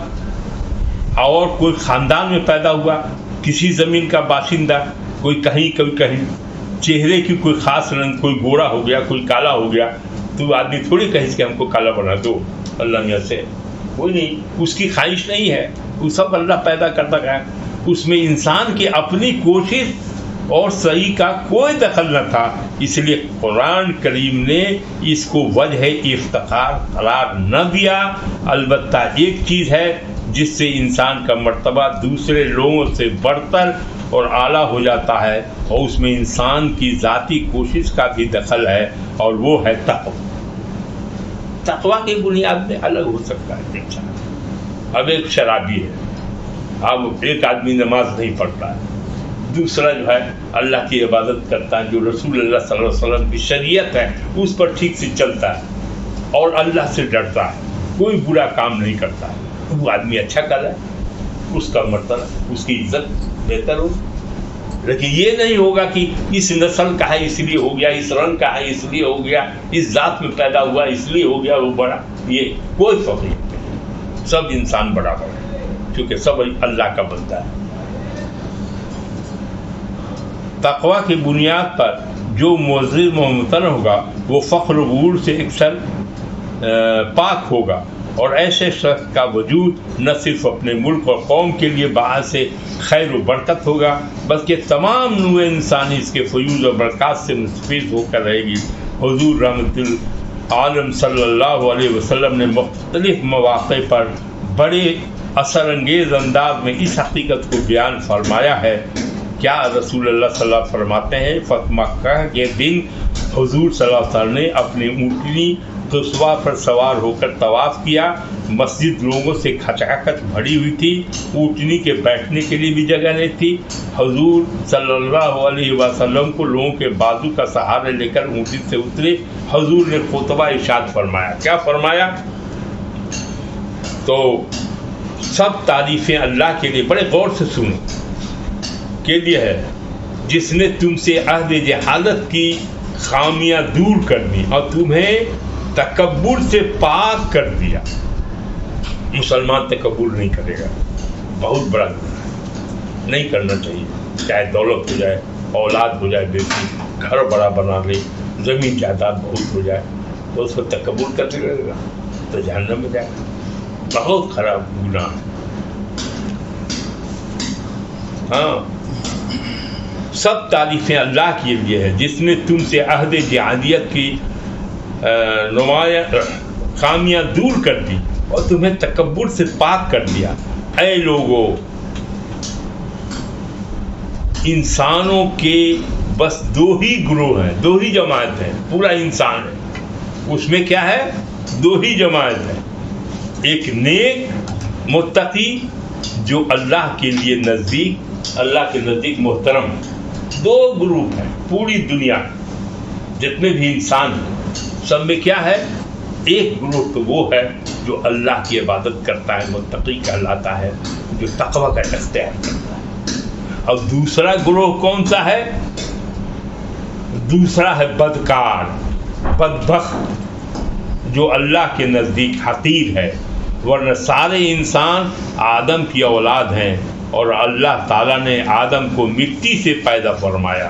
اور کوئی خاندان میں پیدا ہوا، کسی زمین کا باشندہ، کوئی کہیں کوئی کہیں، چہرے کی کوئی خاص رنگ، کوئی گورا ہو گیا، کوئی کالا ہو گیا، تو آدمی تھوڑی کہے کہ ہم کو کالا بنا دو اللہ میاں سے، کوئی نہیں، اس کی خواہش نہیں ہے، وہ سب اللہ پیدا کرتا ہے۔ اس میں انسان کی اپنی کوشش اور صحیح کا کوئی دخل نہ تھا، اس لیے قرآن کریم نے اس کو وجہ افتخار قرار نہ دیا۔ البتہ ایک چیز ہے جس سے انسان کا مرتبہ دوسرے لوگوں سے بڑھتر اور اعلیٰ ہو جاتا ہے، اور اس میں انسان کی ذاتی کوشش کا بھی دخل ہے، اور وہ ہے تقویٰ۔ تقویٰ کی بنیاد میں الگ ہو سکتا ہے انسان۔ اب ایک شرابی ہے، اب ایک آدمی نماز نہیں پڑھتا ہے، دوسرا جو ہے اللہ کی عبادت کرتا ہے، جو رسول اللہ صلی اللہ علیہ وسلم کی شریعت ہے اس پر ٹھیک سے چلتا ہے اور اللہ سے ڈرتا ہے، کوئی برا کام نہیں کرتا ہے، وہ آدمی اچھا کر رہا ہے، اس کا مرتبہ، اس کی عزت بہتر ہو۔ لیکن یہ نہیں ہوگا کہ اس نسل کا ہے اس لیے ہو گیا، اس رنگ کا ہے اس لیے ہو گیا، اس ذات میں پیدا ہوا اس لیے ہو گیا وہ بڑا، یہ کوئی فرق نہیں، سب انسان برابر ہے کیونکہ سب اللہ کا بندہ ہے۔ تقویٰ کی بنیاد پر جو معزز محمتن ہوگا وہ فخر و غرور سے اکثر پاک ہوگا، اور ایسے شخص کا وجود نہ صرف اپنے ملک اور قوم کے لیے باعث خیر و برکت ہوگا بلکہ تمام نوع انسانی اس کے فیوز و برکات سے مستفید ہو کر رہے گی۔ حضور رحمت عالم صلی اللہ علیہ وسلم نے مختلف مواقع پر بڑے اثر انگیز انداز میں اس حقیقت کو بیان فرمایا ہے۔ کیا رسول اللہ صلی اللہ علیہ وسلم فرماتے ہیں، فتح مکہ کے دن حضور صلی اللہ علیہ وسلم نے اپنی اونٹنی قصوہ پر سوار ہو کر طواف کیا، مسجد لوگوں سے کھچاکھچ بھری ہوئی تھی، اونٹنی کے بیٹھنے کے لیے بھی جگہ نہیں تھی۔ حضور صلی اللہ علیہ وسلم کو لوگوں کے بازو کا سہارا لے کر اونٹنی سے اترے، حضور نے خطبہ ارشاد فرمایا۔ کیا فرمایا؟ تو سب تعریفیں اللہ کے لیے، بڑے غور سے سنو، کے لیے ہے جس نے تم سے عہد جہالت کی خامیاں دور کر دی اور تمہیں تکبر سے پاک کر دیا۔ مسلمان تکبر نہیں کرے گا، بہت بڑا گناہ ہے، نہیں کرنا چاہیے، چاہے دولت ہو جائے، اولاد ہو جائے، بیٹی گھر بڑا بنا لے، زمین جائیداد بہت ہو جائے، تو اس کو تکبر کرنے لگے گا تو جہنم میں جائے گا، بہت خراب گناہ ہے۔ ہاں، سب تعریفیں اللہ کے لیے ہے جس نے تم سے عہد جہادیت کی خامیاں دور کر دی اور تمہیں تکبر سے پاک کر دیا۔ اے لوگو، انسانوں کے بس دو ہی گروہ ہیں، دو ہی جماعت ہیں، پورا انسان ہے، اس میں کیا ہے؟ دو ہی جماعت ہے، ایک نیک متقی جو اللہ کے لیے نزدیک، اللہ کے نزدیک محترم ہے۔ دو گروپ ہیں پوری دنیا، جتنے بھی انسان ہیں سب میں کیا ہے؟ ایک گروہ تو وہ ہے جو اللہ کی عبادت کرتا ہے، متقی کہلاتا ہے، جو تقویٰ کا اختیار کرتا ہے۔ اور دوسرا گروہ کون سا ہے؟ دوسرا ہے بدکار، بدبخت، جو اللہ کے نزدیک حقیر ہے، ورنہ سارے انسان آدم کی اولاد ہیں، اور اللہ تعالیٰ نے آدم کو مٹی سے پیدا فرمایا۔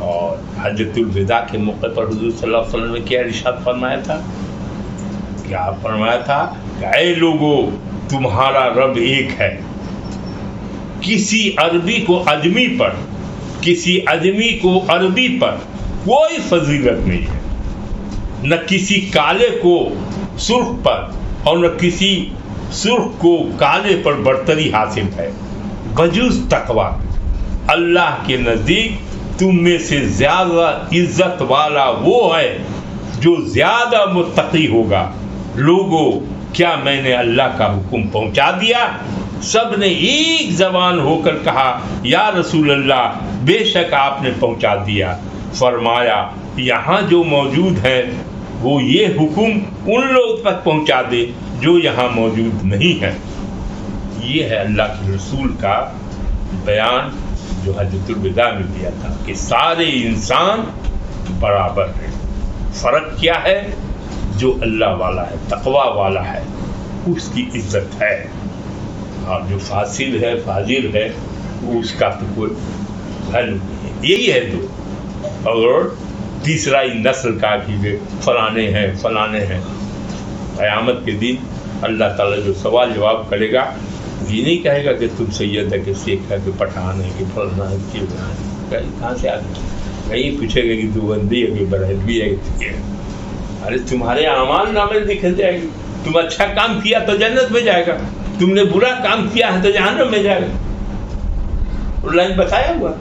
اور حجۃ الوداع کے موقع پر حضور صلی اللہ علیہ وسلم نے کیا ارشاد فرمایا تھا؟ کیا فرمایا تھا کہ اے لوگو، تمہارا رب ایک ہے۔ کسی عربی کو عجمی پر، کسی عجمی کو عربی پر کوئی فضیلت نہیں ہے، نہ کسی کالے کو سرخ پر اور نہ کسی سرخ کو کالے پر برتری حاصل ہے، بجز تقویٰ۔ اللہ کے نزدیک تم میں سے زیادہ عزت والا وہ ہے جو زیادہ متقی ہوگا۔ لوگو، کیا میں نے اللہ کا حکم پہنچا دیا؟ سب نے ایک زبان ہو کر کہا، یا رسول اللہ، بے شک آپ نے پہنچا دیا۔ فرمایا، یہاں جو موجود ہے وہ یہ حکم ان لوگ تک پہنچا دے جو یہاں موجود نہیں ہے۔ یہ ہے اللہ کے رسول کا بیان جو حجۃ الوداع میں دیا تھا کہ سارے انسان برابر ہیں، فرق کیا ہے؟ جو اللہ والا ہے، تقویٰ والا ہے، اس کی عزت ہے، اور جو فاسد ہے، فاجر ہے، اس کا تو کوئی حل نہیں ہے۔ یہی ہے دو۔ اور تیسرا نسل کا کہ فلانے ہیں فلانے ہیں، قیامت کے دن اللہ تعالیٰ جو سوال جواب کرے گا، یہ نہیں کہے گا کہ تم سید ہے، کہ سکھ ہے، کہ پٹھان ہے، کہ فلانا ہے، کہ کہاں سے آ گئے؟ نہیں پوچھے گا کہ دیوبندی ہے، کہ بریلوی ہے، کہ ارے تمہارے اعمال نامے لکھے جائے گی، تم اچھا کام کیا تو جنت میں جائے گا، تم نے برا کام کیا ہے تو جہنم میں جائے گا، اللہ نے بتایا ہوا۔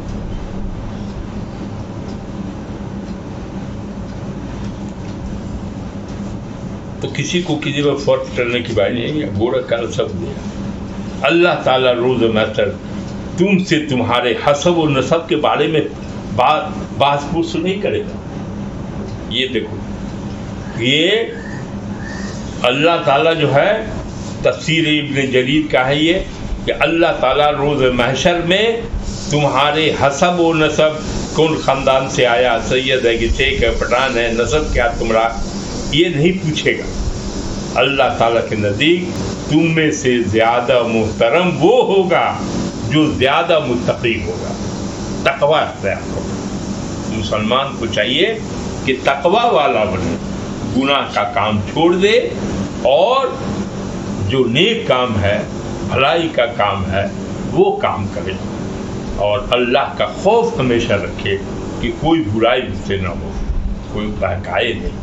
تو کسی کو کسی پر فرق کرنے کی بات نہیں ہے، برا کر سب دیا۔ اللہ تعالیٰ روز محشر تم سے تمہارے حسب و نسب کے بارے میں بحث پوچھ نہیں کرے گا۔ یہ دیکھو، یہ اللہ تعالیٰ جو ہے، تفسیر ابن جریر کا ہے یہ کہ اللہ تعالیٰ روز محشر میں تمہارے حسب و نسب، کون خاندان سے آیا، سید ہے کہ شیخ ہے، پٹھان ہے، نسب کیا تمہارا، یہ نہیں پوچھے گا۔ اللہ تعالیٰ کے نزدیک تم میں سے زیادہ محترم وہ ہوگا جو زیادہ متقی ہوگا، تقوی اختیار ہوگا۔ مسلمان کو چاہیے کہ تقوی والا بنے، گناہ کا کام چھوڑ دے اور جو نیک کام ہے، بھلائی کا کام ہے، وہ کام کرے، اور اللہ کا خوف ہمیشہ رکھے کہ کوئی برائی مجھ سے نہ ہو، کوئی بہکائے نہیں۔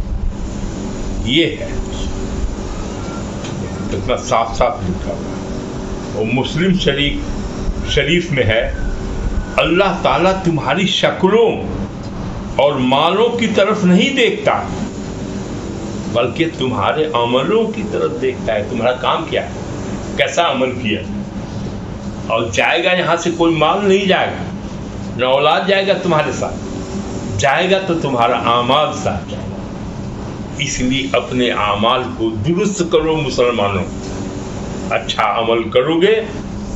یہ ہے اتنا صاف صاف لکھا ہوا ہے۔ اور مسلم شریف میں ہے، اللہ تعالیٰ تمہاری شکلوں اور مالوں کی طرف نہیں دیکھتا، بلکہ تمہارے عملوں کی طرف دیکھتا ہے۔ تمہارا کام کیا ہے، کیسا عمل کیا، اور جائے گا یہاں سے کوئی مال نہیں جائے گا، نہ اولاد جائے گا تمہارے ساتھ، جائے گا تو تمہارا اعمال ساتھ جائے گا۔ اس لیے اپنے اعمال کو درست کرو مسلمانوں، اچھا عمل کرو گے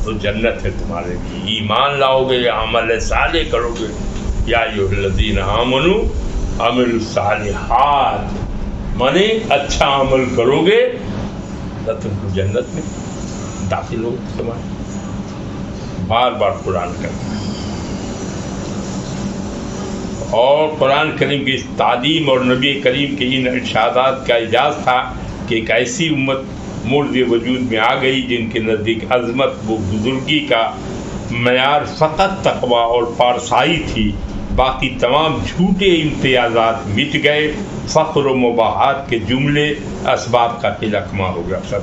تو جنت ہے تمہارے لیے، ایمان لاؤ گے، عمل صالح کرو گے، یا ایھا الذین آمنوا عملوا الصالحات، مانے اچھا عمل کرو گے تو تم کو جنت میں داخل ہو تمہارے۔ بار بار قرآن کرنا، اور قرآن کریم کی اس تعلیم اور نبی کریم کے ان ارشادات کا اعجاز تھا کہ ایک ایسی امت مورد وجود میں آ گئی جن کے نزدیک عظمت و بزرگی کا معیار فقط تقوی اور پارسائی تھی، باقی تمام جھوٹے امتیازات مٹ گئے، فخر و مباحات کے جملے اسباب کا تلقمہ ہو گیا سب۔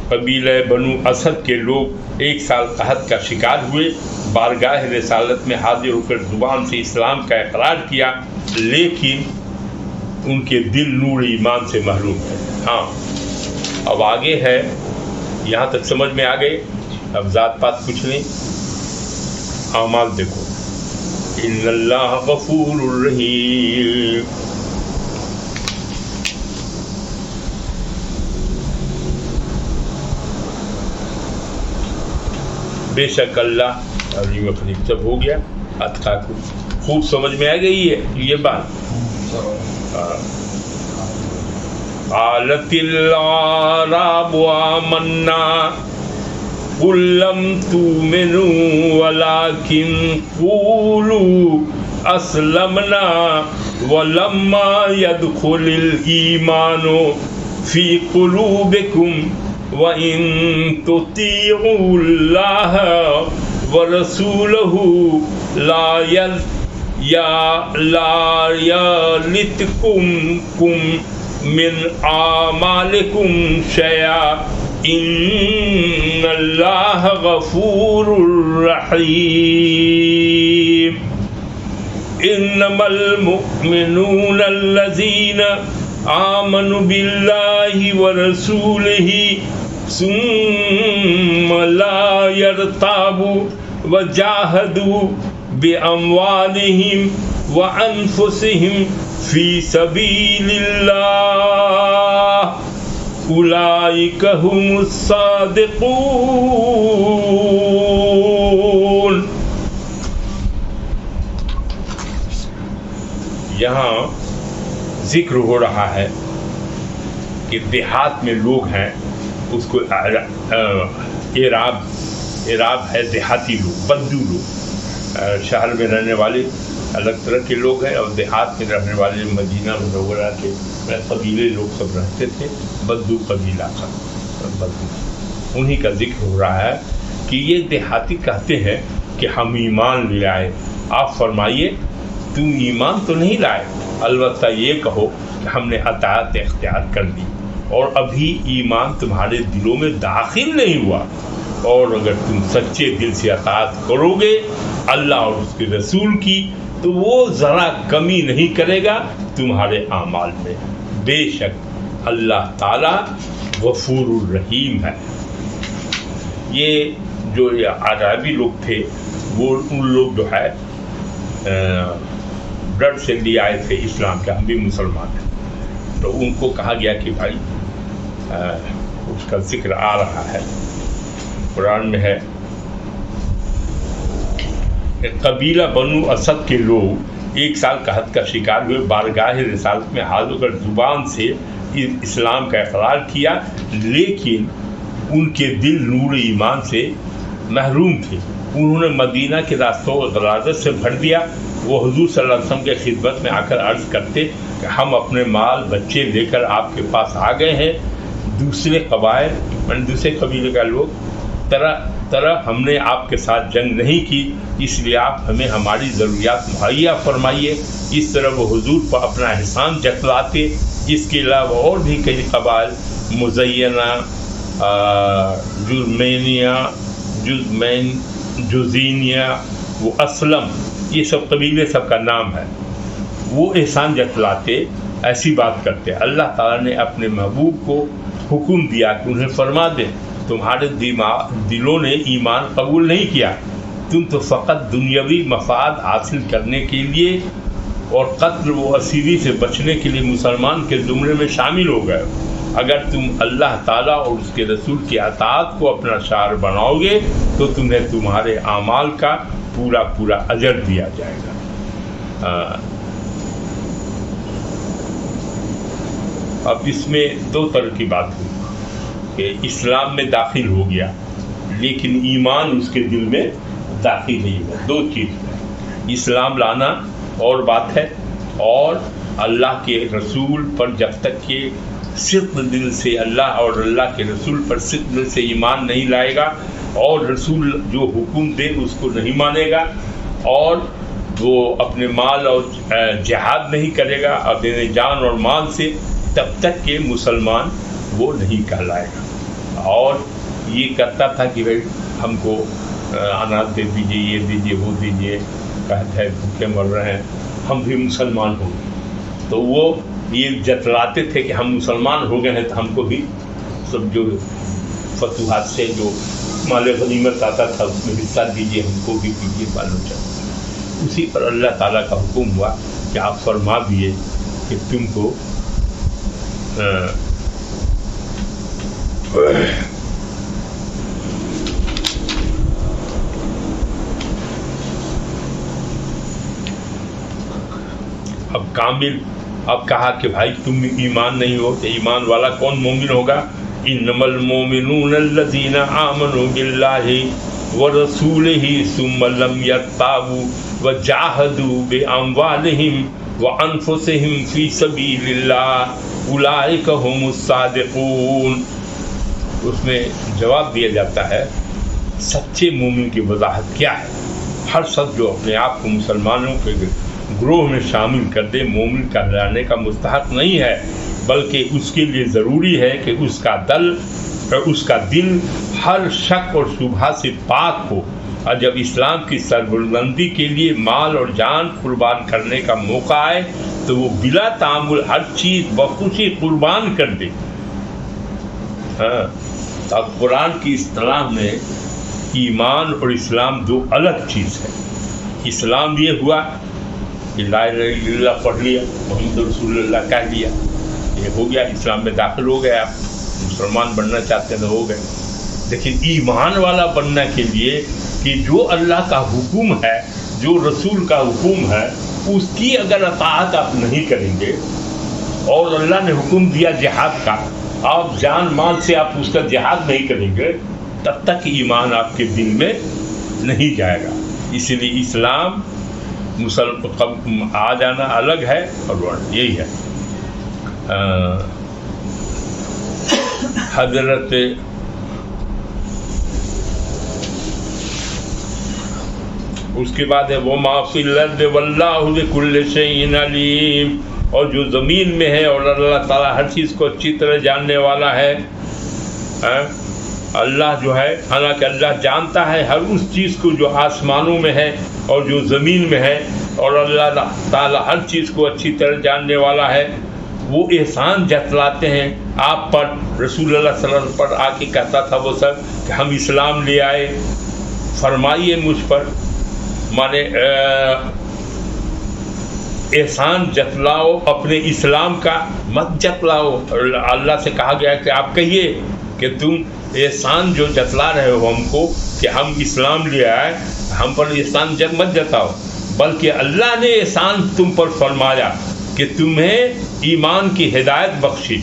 قبیلہ بنو اسد کے لوگ ایک سال قحط کا شکار ہوئے، بارگاہ رسالت میں حاضر ہو کر زبان سے اسلام کا اقرار کیا، لیکن ان کے دل نور ایمان سے محروم ہے۔ ہاں، اب آگے ہے، یہاں تک سمجھ میں آ گئے، اب ذات پات کچھ نہیں، اعمال دیکھو۔ ان اللہ غفور الرحیم، بے شک اللہ عظیم و قریب، جب ہو گیا اتقا کو خوب سمجھ میں آ گئی ہے یہ بات۔ قالت الاعراب آمنا قل لم تؤمنوا ولكن قولوا اسلمنا ولما يدخل الايمان في قلوبكم وَإِن تُطِيعُوا اللَّهَ وَرَسُولَهُ لَا يَلِتْكُمْ مِنْ أَعْمَالِكُمْ شَيْئًا إِنَّ اللَّهَ غَفُورٌ رَحِيمٌ۔ إِنَّمَا الْمُؤْمِنُونَ الَّذِينَ آمنوا بِاللَّهِ وَرَسُولِهِ ثم لا يرتابوا وجاهدوا بأموالهم وأنفسهم في سبيل الله أولئك هم الصادقون۔ یہاں ذکر ہو رہا ہے کہ دیہات میں لوگ ہیں، اس کو اعراب ہے دیہاتی لوگ، بدو لوگ۔ شہر میں رہنے والے الگ طرح کے لوگ ہیں، اور دیہات میں رہنے والے مدینہ منورہ کے قبیلے لوگ سب رہتے تھے، بدو قبیلہ کا بدو، انہی کا ذکر ہو رہا ہے کہ یہ دیہاتی کہتے ہیں کہ ہم ایمان لے آئے۔ آپ فرمائیے تم ایمان تو نہیں لائے، البتہ یہ کہو کہ ہم نے اطاعت اختیار کر لی اور ابھی ایمان تمہارے دلوں میں داخل نہیں ہوا، اور اگر تم سچے دل سے اطاعت کرو گے اللہ اور اس کے رسول کی تو وہ ذرا کمی نہیں کرے گا تمہارے اعمال میں، بے شک اللہ تعالیٰ غفور الرحیم ہے۔ یہ جو عربی لوگ تھے وہ ان لوگ جو ہے بلڈ سے لیے آئے تھے اسلام کے، ہم بھی مسلمان ہیں، تو ان کو کہا گیا کہ بھائی اس کا ذکر آ رہا ہے قرآن میں ہے، قبیلہ بنو اسد کے لوگ 1 سال قحط کا شکار ہوئے، بارگاہ رسالت میں حاضر کر زبان سے اسلام کا اقرار کیا، لیکن ان کے دل نور ایمان سے محروم تھے، انہوں نے مدینہ کے راستوں کو غلاظت سے بھر دیا۔ وہ حضور صلی اللہ علیہ وسلم کے خدمت میں آ کر عرض کرتے کہ ہم اپنے مال بچے لے کر آپ کے پاس آ گئے ہیں، دوسرے قبائل دوسرے قبیلے کا لوگ طرح ہم نے آپ کے ساتھ جنگ نہیں کی، اس لیے آپ ہمیں ہماری ضروریات مہیا فرمائیے۔ اس طرح وہ حضور پر اپنا احسان جتلاتے۔ اس کے علاوہ اور بھی کئی قبائل، مزینہ، جزینیہ، وہ اسلم، یہ سب قبیلے سب کا نام ہے، وہ احسان جتلاتے، ایسی بات کرتے۔ اللہ تعالیٰ نے اپنے محبوب کو حکم دیا کہ انہیں فرما دے تمہارے دلوں نے ایمان قبول نہیں کیا، تم تو فقط دنیاوی مفاد حاصل کرنے کے لیے اور قتل و اسیری سے بچنے کے لیے مسلمان کے زمرے میں شامل ہو گئے۔ اگر تم اللہ تعالیٰ اور اس کے رسول کی اطاعت کو اپنا شعار بناؤ گے تو تمہیں تمہارے اعمال کا پورا اجر دیا جائے گا۔ اب اس میں 2 طرح کی بات ہوئی کہ اسلام میں داخل ہو گیا لیکن ایمان اس کے دل میں داخل نہیں ہوا۔ 2 چیز ہے، اسلام لانا اور بات ہے، اور اللہ کے رسول پر جب تک کہ صدق دل سے اللہ اور اللہ کے رسول پر صدق دل سے ایمان نہیں لائے گا اور رسول جو حکم دے اس کو نہیں مانے گا اور وہ اپنے مال اور جہاد نہیں کرے گا اپنے جان اور مال سے، تب تک کہ مسلمان وہ نہیں کہلائے گا۔ اور یہ کرتا تھا کہ بھائی ہم کو اناج دے دیجیے، یہ دیجیے، وہ دیجیے، کہتے ہیں بھوکے مر رہے ہیں، ہم بھی مسلمان ہو گئے، تو وہ یہ جتلاتے تھے کہ ہم مسلمان ہو گئے ہیں تو ہم کو بھی سب جو فتوحات سے جو مال غنیمت آتا تھا اس میں حصہ دیجیے، ہم کو بھی دیجیے، بال بچہ۔ اسی پر اللہ تعالیٰ کا حکم ہوا کہ آپ فرما دیے کہ تم کو اب کہا کہ بھائی تم ایمان نہیں ہو تو ایمان والا کون مومن ہوگا؟ انما المؤمنون الذین آمنوا باللہ ورسولہ ثم لم یرتابوا وجاہدوا باموالہم وانفسہم فی سبیل اللہ اولئک هم الصادقون۔ اس میں جواب دیا جاتا ہے سچے مومن کی وضاحت کیا ہے۔ ہر شخص جو اپنے آپ کو مسلمانوں کے گروہ میں شامل کر دے مومن کہلانے کا مستحق نہیں ہے، بلکہ اس کے لیے ضروری ہے کہ اس کا دل ہر شک اور شبہہ سے پاک ہو، اور جب اسلام کی سربلندی کے لیے مال اور جان قربان کرنے کا موقع آئے تو وہ بلا تعامل ہر چیز بخوشی قربان کر دے۔ اب قرآن کی اصطلاح میں ایمان اور اسلام 2 الگ چیز ہے۔ اسلام یہ ہوا کہ لا الہ الا اللہ پڑھ لیا، محمد رسول اللہ کہہ لیا، یہ ہو گیا، اسلام میں داخل ہو گئے، آپ مسلمان بننا چاہتے ہیں تو ہو گئے۔ لیکن ایمان والا بننے کے لیے کہ جو اللہ کا حکم ہے، جو رسول کا حکم ہے، اس کی اگر اطاعت آپ نہیں کریں گے اور اللہ نے حکم دیا جہاد کا، آپ جان مال سے آپ اس کا جہاد نہیں کریں گے تب تک ایمان آپ کے دل میں نہیں جائے گا۔ اس لیے اسلام آ جانا الگ ہے اور یہی ہے۔ حضرت اس کے بعد ہے وَمَا فِي الْأَرْضِ وَاللَّهُ بِكُلِّ شَيْءٍ عَلِيمٌ۔ اور جو زمین میں ہے، اور اللہ تعالیٰ ہر چیز کو اچھی طرح جاننے والا ہے. اللہ جو ہے، حالانکہ اللہ جانتا ہے ہر اس چیز کو جو آسمانوں میں ہے اور جو زمین میں ہے، اور اللہ تعالیٰ ہر چیز کو اچھی طرح جاننے والا ہے. وہ احسان جتلاتے ہیں آپ پر. رسول اللہ صلی اللہ علیہ وسلم پر آ کے کہتا تھا وہ سب کہ ہم اسلام لے آئے، فرمائیے مجھ پر، مانے احسان جتلاؤ، اپنے اسلام کا مت جتلاؤ. اللہ سے کہا گیا کہ آپ کہیے کہ تم احسان جو جتلا رہے ہو ہم کو کہ ہم اسلام لے آئے، ہم پر احسان مت جتاؤ، بلکہ اللہ نے احسان تم پر فرمایا کہ تمہیں ایمان کی ہدایت بخشی.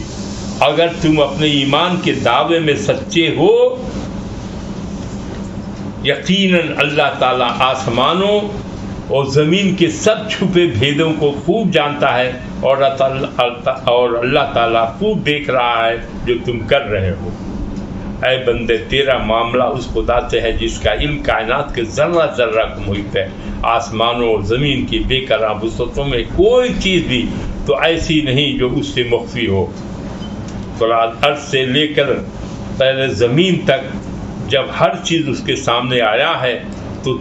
اگر تم اپنے ایمان کے دعوے میں سچے ہو، یقیناً اللہ تعالیٰ آسمانوں اور زمین کے سب چھپے بھیدوں کو خوب جانتا ہے، اور اللہ تعالیٰ خوب دیکھ رہا ہے جو تم کر رہے ہو. اے بندے، تیرا معاملہ اس خدا سے ہے جس کا علم کائنات کے ذرہ ذرہ کو محیط ہے. آسمانوں اور زمین کی بے قرار وسعتوں میں کوئی چیز بھی تو ایسی نہیں جو اس سے مخفی ہو. عرض سے لے کر پہلے زمین تک جب ہر چیز اس کے سامنے آیا ہے تو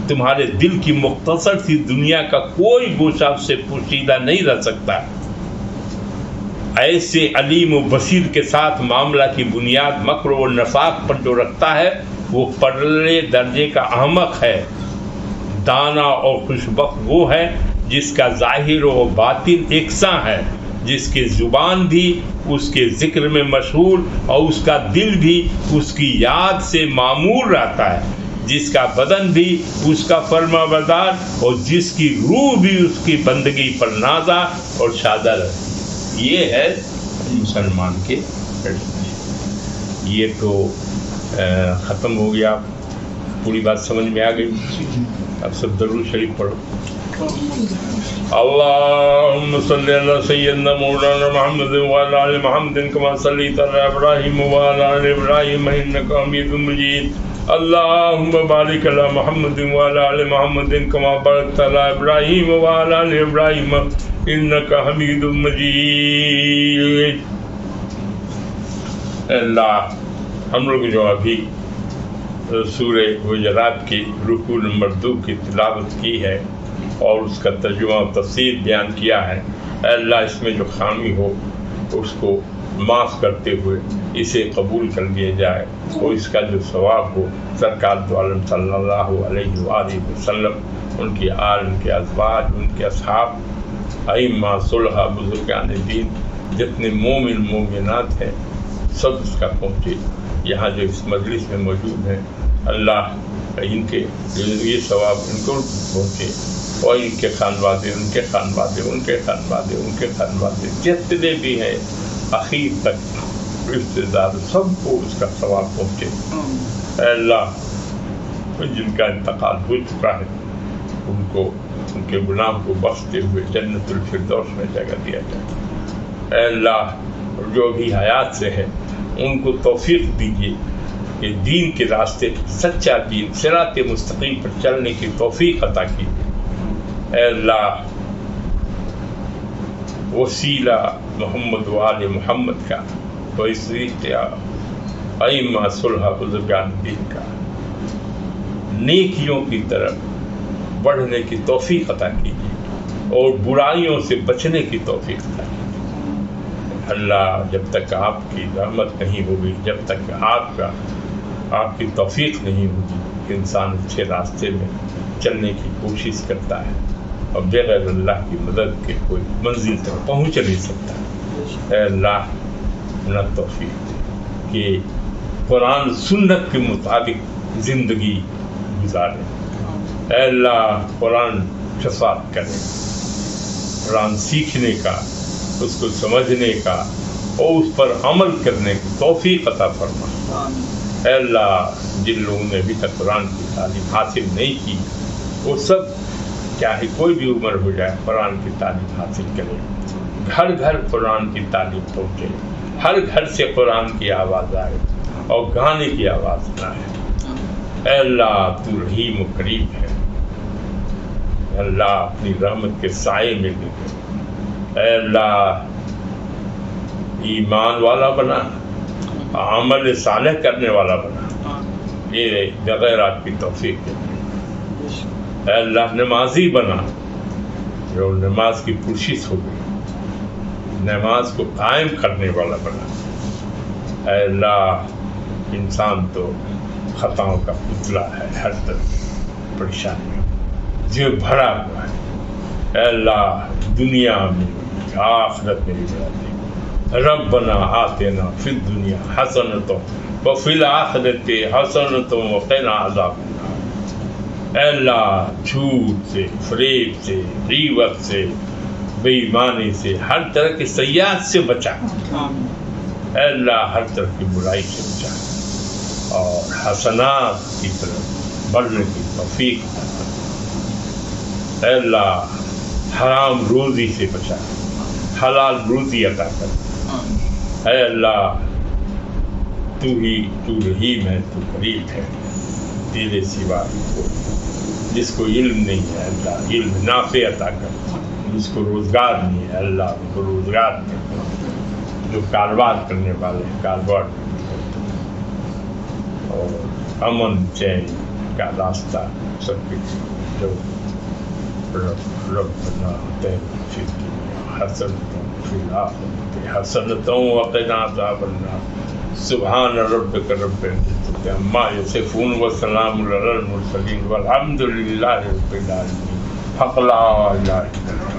تمہارے دل کی مختصر سی دنیا کا کوئی گوشہ اس سے پوشیدہ نہیں رہ سکتا. ایسے علیم و بصیر کے ساتھ معاملہ کی بنیاد مکر و نفاق پر جو رکھتا ہے وہ پرلے درجے کا احمق ہے. دانا اور خوشبخت وہ ہے جس کا ظاہر و باطن یکساں ہے، جس کی زبان بھی اس کے ذکر میں مشہور اور اس کا دل بھی اس کی یاد سے معمور رہتا ہے، جس کا بدن بھی اس کا فرما بردار اور جس کی روح بھی اس کی بندگی پر نازا اور شادہ رہتی. یہ ہے مسلمان کے لڑکے. یہ تو ختم ہو گیا، پوری بات سمجھ میں آ گئی. اب سب درود شریف پڑھو. اللهم صل على سيدنا مولانا محمد وعلى آل محمد كما صليت على إبراهيم وعلى آل إبراهيم إنك حميد مجيد. اللهم بارك على محمد وعلى آل محمد كما باركت على إبراهيم وعلى آل إبراهيم إنك حميد مجيد. اللہ ہم لوگ جو ابھی سورہ حجرات کی رکوع نمبر 2 کی تلاوت کی ہے اور اس کا ترجمہ و تفسیر بیان کیا ہے، اے اللہ اس میں جو خامی ہو اس کو معاف کرتے ہوئے اسے قبول کر لیا جائے، اور اس کا جو ثواب ہو سرکار دو عالم صلی اللہ علیہ وآلہ وسلم، ان کی آل، ان کے ازواج، ان کے اصحاب، ائمہ، صلحاء، بزرگان دین، جتنے مومن مومنات ہیں سب اس کا پہنچے. یہاں جو اس مجلس میں موجود ہیں اللہ ان کے یہ ثواب ان کو پہنچے، اور ان کے خانوادے، ان کے خانوادے، ان کے خانوادے، ان کے خانوادے جتنے بھی ہیں اخیر تک رشتے دار سب کو اس کا ثواب پہنچے. اے اللہ جن کا انتقال ہو چکا ہے ان کو ان کے گناہ کو بخشتے ہوئے جنت الفردوس میں جگہ دیا جائے. اے اللہ جو بھی حیات سے ہے ان کو توفیق دیجیے کہ دین کے راستے، سچا دین، صراط مستقیم پر چلنے کی توفیق عطا کیجیے. اے اللہ وسیلہ محمد و آل محمد کا، وسیلہ ائمہ، صلحاء، بزرگان دین کا نیکیوں کی طرف بڑھنے کی توفیق عطا کیجیے اور برائیوں سے بچنے کی توفیق عطا کیجیے. اللہ جب تک آپ کی رحمت نہیں ہوگی، جب تک آپ کی توفیق نہیں ہوگی کہ انسان اچھے راستے میں چلنے کی کوشش کرتا ہے اور بغیر اللہ کی مدد کے کوئی منزل تک پہنچ نہیں سکتا. اے اللہ اپنا توفیق دے کہ قرآن سنت کے مطابق زندگی گزارے. اے اللہ قرآن شفاعت کرے، قرآن سیکھنے کا، اس کو سمجھنے کا اور اس پر عمل کرنے کی توفیق عطا فرما. اے اللہ جن لوگوں نے ابھی تک قرآن کی تعلیم حاصل نہیں کی وہ سب چاہے کوئی بھی عمر ہو جائے قرآن کی تعلیم حاصل کرے. گھر گھر قرآن کی تعلیم پہنچے، ہر گھر سے قرآن کی آواز آئے اور گانے کی آواز نہ آئے. اے اللہ تو رحیم و کریم ہے. اللہ اپنی رحمت کے سائے میں لے اے اللہ ایمان والا بنا، عمل صالح کرنے والا بنا، یہ بغیر آپ کی توفیق ہے۔ اے اللہ نمازی بنا، جو نماز کی پرشش ہو گئی، نماز کو قائم کرنے والا بنا۔ اے اللہ انسان تو خطاؤں کا پتلا ہے، ہر طرف پریشانی جو بھرا ہوا ہے۔ اے اللہ دنیا میں آخرت میں بھی ربنا آتنا فی الدنیا حسنۃ وفی الآخرۃ حسنۃ وقنا عذاب النار۔ اے اللہ جھوٹ سے، فریب سے، غیبت سے، بے ایمانی سے، ہر طرح کی سیئات سے بچا۔ اے اللہ ہر طرح کی برائی سے بچا اور حسنات کی طرف بڑھنے کی توفیق عطا کر۔ اے اللہ حرام روزی سے بچا، حلال روزی عطا کر۔ اے اللہ تو رحیم ہے، تو کریم ہے، تیرے سوا کو جس کو علم نہیں ہے اللہ علم نافع عطا کر، جس کو روزگار نہیں ہے اللہ ان کو روزگار کر، جو کاروبار کرنے والے کاروبار اور امن چین کا راستہ سب کچھ جو ربنا آتنا فی الدنیا حسنۃ وفی الآخرۃ حسنۃ وقنا عذاب النار۔ سبحان ربک رب العزۃ عما یصفون وسلام علی المرسلین والحمد للہ رب العالمین۔ حق لا الہ الا اللہ۔